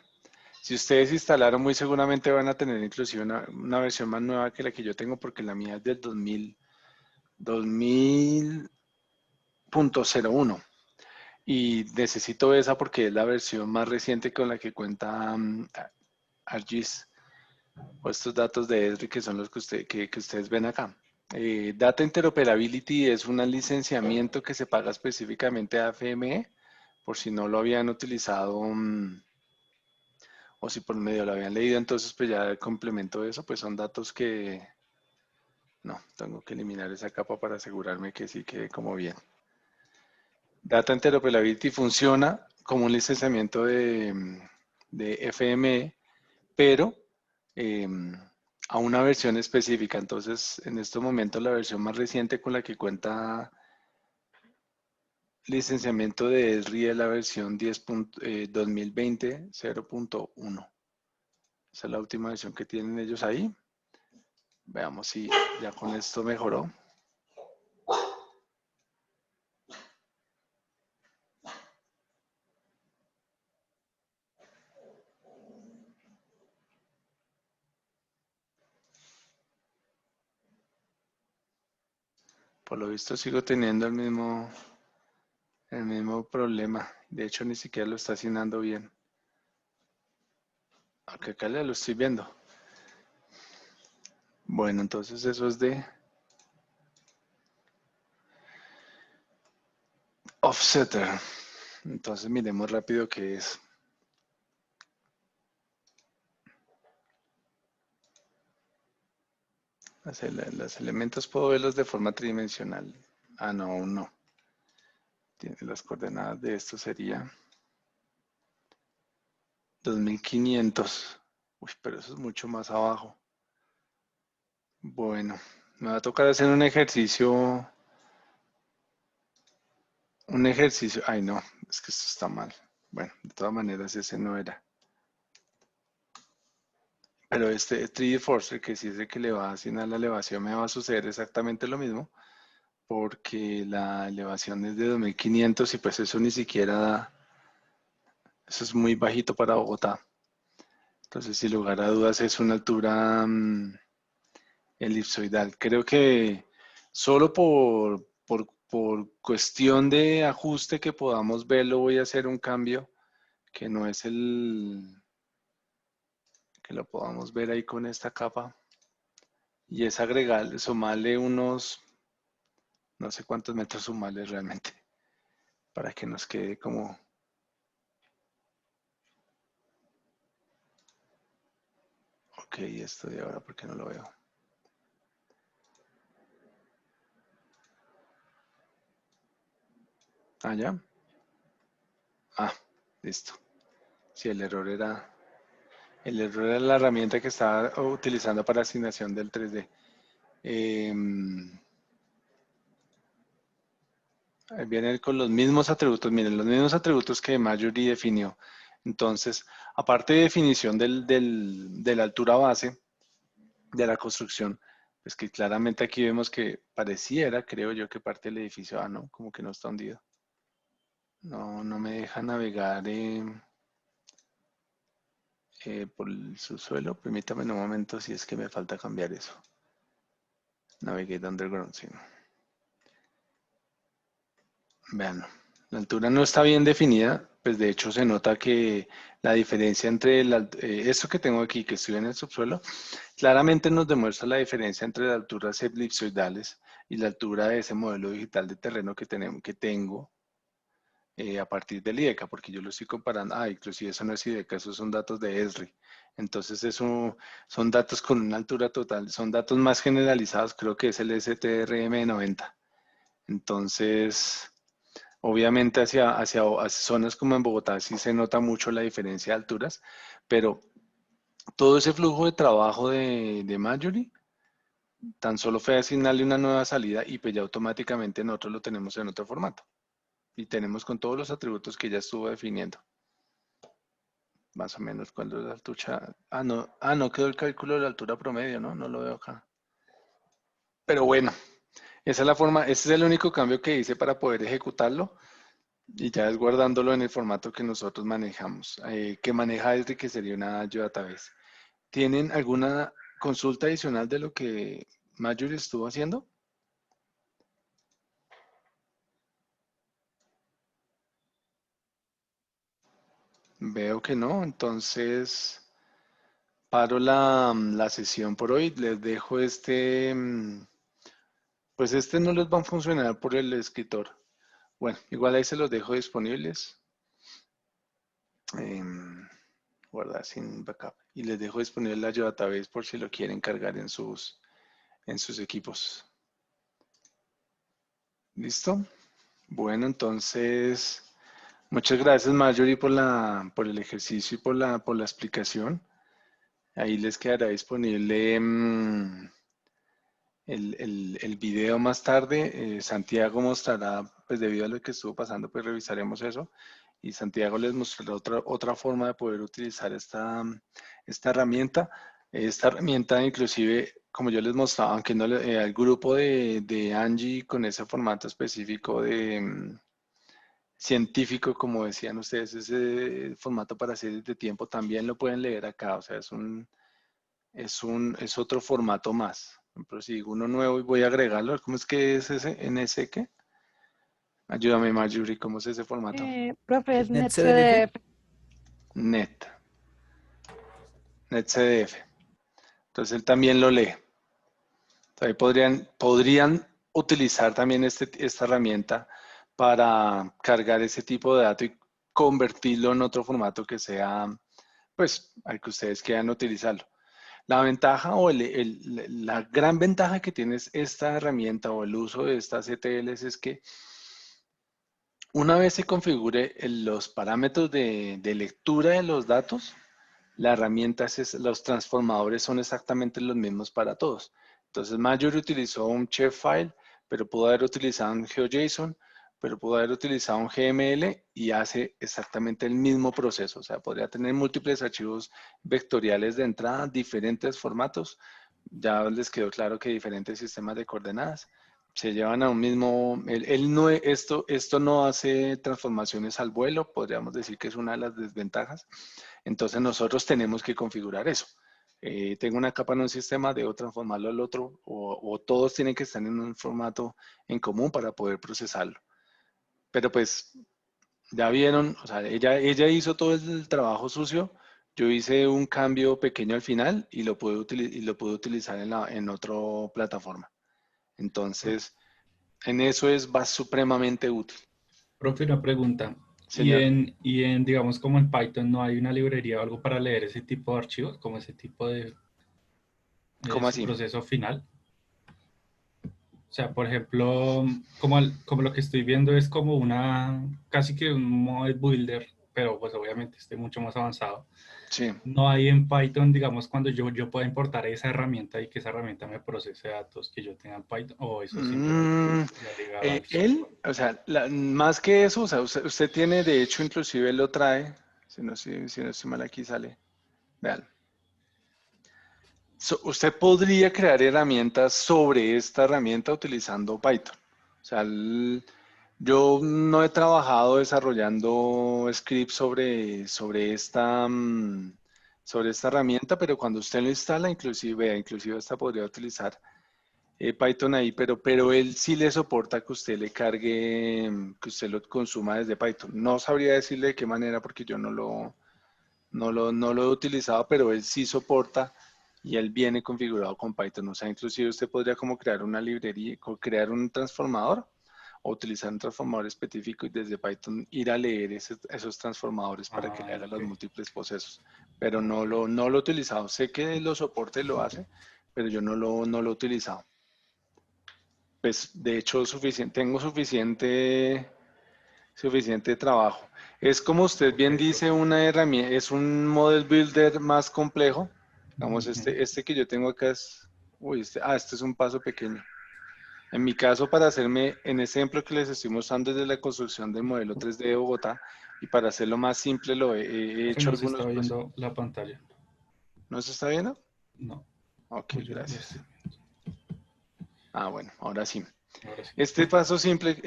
Si ustedes instalaron, muy seguramente van a tener inclusive una versión más nueva que la que yo tengo, porque la mía es del 2000.01. Y necesito esa porque es la versión más reciente con la que cuenta ArcGIS, o estos datos de Esri que son los que ustedes ven acá. Data Interoperability es un licenciamiento que se paga específicamente a FME, por si no lo habían utilizado o si por medio lo habían leído, entonces pues ya el complemento de eso, pues son datos que no, tengo que eliminar esa capa para asegurarme que sí quede como bien. Data Interoperability funciona como un licenciamiento de FME, pero a una versión específica. Entonces, en estos momentos, la versión más reciente con la que cuenta licenciamiento de Esri es la versión 2020 0.1. Esa es la última versión que tienen ellos ahí. Veamos si ya con esto mejoró. Por lo visto sigo teniendo el mismo problema. De hecho, ni siquiera lo está asignando bien. Aunque acá ya lo estoy viendo. Bueno, entonces eso es de offsetter. Entonces miremos rápido qué es. Los elementos puedo verlos de forma tridimensional. Ah, no, aún no. Tiene las coordenadas de esto sería 2500. Uy, pero eso es mucho más abajo. Bueno, me va a tocar hacer un ejercicio. Ay no, es que esto está mal. Bueno, de todas maneras ese no era. Pero este 3D Forcer, que sí es el que le va a asignar la elevación, me va a suceder exactamente lo mismo, porque la elevación es de 2500 y pues eso ni siquiera da, eso es muy bajito para Bogotá. Entonces, sin lugar a dudas, es una altura elipsoidal. Creo que solo por cuestión de ajuste que podamos verlo, voy a hacer un cambio que no es que lo podamos ver ahí con esta capa. Y es agregar, sumarle unos, no sé cuántos metros sumarle realmente, para que nos quede como... Ok, esto de ahora, ¿por qué no lo veo? Ah, ya. Ah, listo. Sí, el error era la herramienta que estaba utilizando para asignación del 3D. Ahí viene con los mismos atributos. Miren, los mismos atributos que Marjorie definió. Entonces, aparte de definición de la altura base de la construcción, pues que claramente aquí vemos que pareciera, creo yo, que parte del edificio, no, como que no está hundido. No me deja navegar por el subsuelo. Permítame un momento si es que me falta cambiar eso. Navigate underground, sí. Vean, la altura no está bien definida, pues de hecho se nota que la diferencia entre esto que tengo aquí, que estoy en el subsuelo, claramente nos demuestra la diferencia entre las alturas elipsoidales y la altura de ese modelo digital de terreno que tengo a partir del IDECA, porque yo lo estoy comparando. Inclusive eso no es IDECA, esos son datos de Esri. Entonces eso son datos con una altura total, son datos más generalizados, creo que es el STRM 90. Entonces, obviamente hacia zonas como en Bogotá sí se nota mucho la diferencia de alturas, pero todo ese flujo de trabajo de Marjorie, tan solo fue asignarle una nueva salida y pues ya automáticamente nosotros lo tenemos en otro formato. Y tenemos con todos los atributos que ya estuvo definiendo. Más o menos cuál es la altura. No quedó el cálculo de la altura promedio, ¿no? No lo veo acá. Pero bueno, esa es la forma, ese es el único cambio que hice para poder ejecutarlo. Y ya es guardándolo en el formato que nosotros manejamos, que maneja Esri, que sería una geodatabase. ¿Tienen alguna consulta adicional de lo que Marjorie estuvo haciendo? Veo que no, entonces paro la sesión por hoy. Les dejo pues este no les va a funcionar por el escritor. Bueno, igual ahí se los dejo disponibles. Guardar sin backup. Y les dejo disponible la geodatabase por si lo quieren cargar en sus equipos. ¿Listo? Bueno, entonces, muchas gracias Marjorie por el ejercicio y por la explicación. Ahí les quedará disponible el video más tarde. Santiago mostrará, pues debido a lo que estuvo pasando, pues revisaremos eso. Y Santiago les mostrará otra forma de poder utilizar esta herramienta. Esta herramienta inclusive, como yo les mostraba, aunque no al grupo de Angie con ese formato específico de científico, como decían ustedes, ese formato para series de tiempo, también lo pueden leer acá. O sea, es otro formato más. Pero si digo uno nuevo y voy a agregarlo, ¿cómo es que es ese? ¿NS qué? Ayúdame, Marjorie, ¿cómo es ese formato? Profe, es NetCDF. NetCDF. NetCDF. Entonces él también lo lee. Ahí podrían utilizar también esta herramienta para cargar ese tipo de dato y convertirlo en otro formato que sea, pues, al que ustedes quieran utilizarlo. La ventaja o la gran ventaja que tiene esta herramienta o el uso de estas ETLs es que una vez se configure los parámetros de lectura de los datos, la herramienta, los transformadores son exactamente los mismos para todos. Entonces, Marjorie utilizó un Shapefile, pero pudo haber utilizado un GeoJSON, pero pudo haber utilizado un GML y hace exactamente el mismo proceso. O sea, podría tener múltiples archivos vectoriales de entrada, diferentes formatos. Ya les quedó claro que diferentes sistemas de coordenadas se llevan a un mismo. Esto no hace transformaciones al vuelo, podríamos decir que es una de las desventajas. Entonces nosotros tenemos que configurar eso. Tengo una capa en un sistema, debo transformarlo al otro, o todos tienen que estar en un formato en común para poder procesarlo. Pero pues ya vieron, o sea, ella hizo todo el trabajo sucio, yo hice un cambio pequeño al final y lo pude utilizar en otra plataforma. Entonces, en eso va supremamente útil. Profe, una pregunta. Señor. Digamos, como en Python, ¿no hay una librería o algo para leer ese tipo de archivos, como ese tipo de ¿Cómo su así? proceso final? O sea, por ejemplo, como lo que estoy viendo es como casi que un model builder, pero pues obviamente esté mucho más avanzado. Sí. No hay en Python, digamos, cuando yo pueda importar esa herramienta y que esa herramienta me procese datos que yo tenga en Python, o eso simplemente lo ligado al software. O sea, más que eso, o sea, usted tiene, de hecho, inclusive él lo trae, si no estoy mal aquí sale, vean. Usted podría crear herramientas sobre esta herramienta utilizando Python. O sea, yo no he trabajado desarrollando scripts sobre sobre esta herramienta, pero cuando usted lo instala, inclusive hasta podría utilizar Python ahí, pero él sí le soporta que usted le cargue, que usted lo consuma desde Python. No sabría decirle de qué manera porque yo no lo he utilizado, pero él sí soporta y él viene configurado con Python. O sea, inclusive usted podría como crear una librería, crear un transformador o utilizar un transformador específico y desde Python ir a leer esos transformadores para que le haga los ok. múltiples procesos. Pero no lo he utilizado. Sé que lo soporta y lo hace, pero yo no lo he utilizado. Pues de hecho tengo suficiente trabajo. Es como usted Ok, bien dice, una herramienta, es un model builder más complejo. Vamos, ujú. este que yo tengo acá es, este es un paso pequeño. En mi caso, para hacerme, en ese ejemplo que les estoy mostrando desde la construcción del modelo 3D de Bogotá, y para hacerlo más simple, he Que hecho no se algunos está procesos. viendo la pantalla. ¿No se está viendo? No, Ok, pues yo lo gracias. estoy. Ah, bueno, ahora sí. Ahora sí. Este paso simple,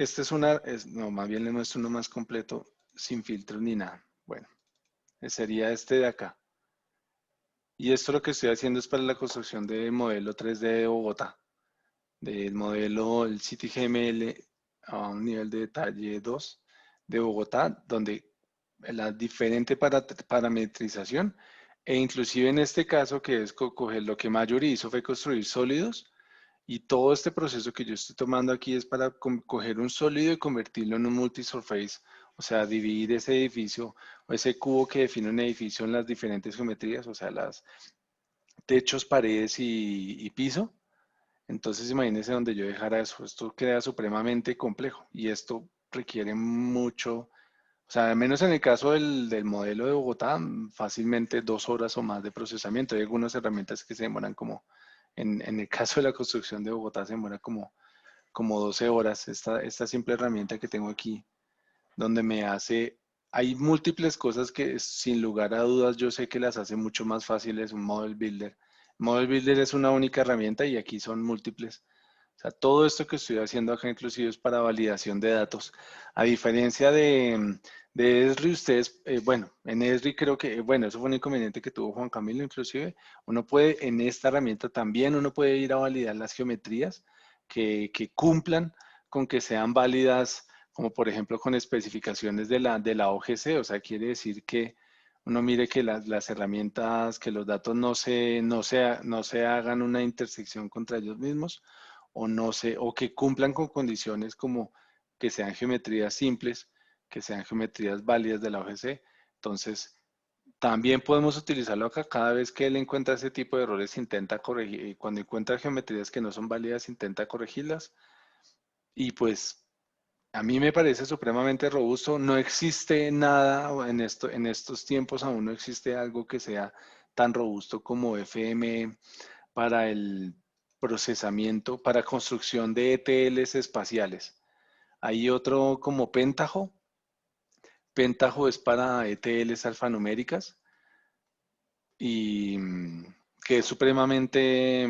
no, más bien le muestro uno más completo, sin filtros ni nada. Bueno, sería este de acá. Y esto lo que estoy haciendo es para la construcción del modelo 3D de Bogotá, del modelo, el CityGML a un nivel de detalle 2 de Bogotá, donde la diferente parametrización, e inclusive en este caso que es coger lo que Mayuri hizo fue construir sólidos, y todo este proceso que yo estoy tomando aquí es para coger un sólido y convertirlo en un multisurface, o sea, dividir ese edificio o ese cubo que define un edificio en las diferentes geometrías, o sea, las techos, paredes y piso. Entonces imagínense donde yo dejara eso. Esto queda supremamente complejo y esto requiere mucho, o sea, al menos en el caso del modelo de Bogotá, fácilmente 2 horas o más de procesamiento. Hay algunas herramientas que se demoran como, en el caso de la construcción de Bogotá, se demora como 12 horas. Esta simple herramienta que tengo aquí, donde hay múltiples cosas que sin lugar a dudas yo sé que las hace mucho más fáciles un Model Builder. Model Builder es una única herramienta y aquí son múltiples. O sea, todo esto que estoy haciendo acá inclusive es para validación de datos. A diferencia de Esri, ustedes, bueno, en Esri creo que, bueno, eso fue un inconveniente que tuvo Juan Camilo inclusive. Uno puede, en esta herramienta también, uno puede ir a validar las geometrías que cumplan con que sean válidas, como por ejemplo con especificaciones de la OGC, o sea, quiere decir que uno mire que las herramientas, que los datos no se hagan una intersección contra ellos mismos, o que cumplan con condiciones como que sean geometrías simples, que sean geometrías válidas de la OGC. Entonces, también podemos utilizarlo acá. Cada vez que él encuentra ese tipo de errores, intenta corregir, y cuando encuentra geometrías que no son válidas, intenta corregirlas. Y pues a mí me parece supremamente robusto. No existe nada en estos tiempos, aún no existe algo que sea tan robusto como FM para el procesamiento, para construcción de ETLs espaciales. Hay otro como Pentaho. Pentaho es para ETLs alfanuméricas y que es supremamente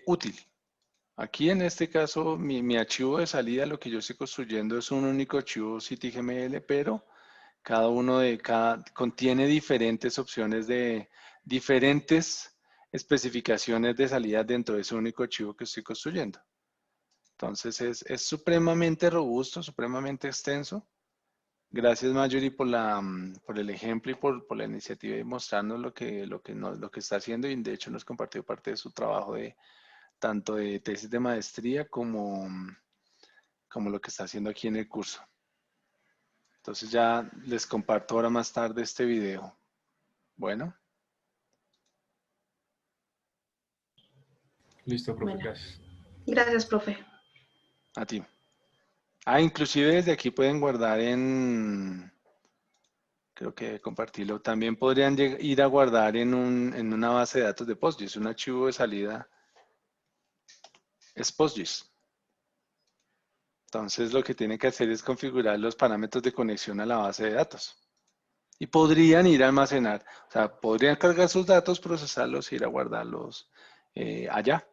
útil. Aquí en este caso, mi archivo de salida, lo que yo estoy construyendo es un único archivo CityGML, pero contiene diferentes opciones de diferentes especificaciones de salida dentro de ese único archivo que estoy construyendo. Entonces es supremamente robusto, supremamente extenso. Gracias Marjorie por el ejemplo y por la iniciativa y mostrarnos lo que está haciendo, y de hecho nos compartió parte de su trabajo tanto de tesis de maestría como lo que está haciendo aquí en el curso. Entonces ya les comparto ahora más tarde este video. Bueno, Listo, profe, Bueno, gracias. gracias, profe. a ti. Inclusive desde aquí pueden guardar creo que compartirlo. También podrían ir a guardar en una base de datos de PostGIS. Un archivo de salida es PostGIS. Entonces lo que tienen que hacer es configurar los parámetros de conexión a la base de datos. Y podrían ir a almacenar, o sea, podrían cargar sus datos, procesarlos e ir a guardarlos allá.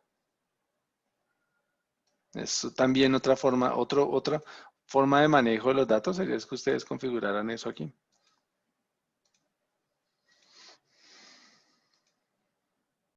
Es también otra forma de manejo de los datos, sería que ustedes configuraran eso aquí.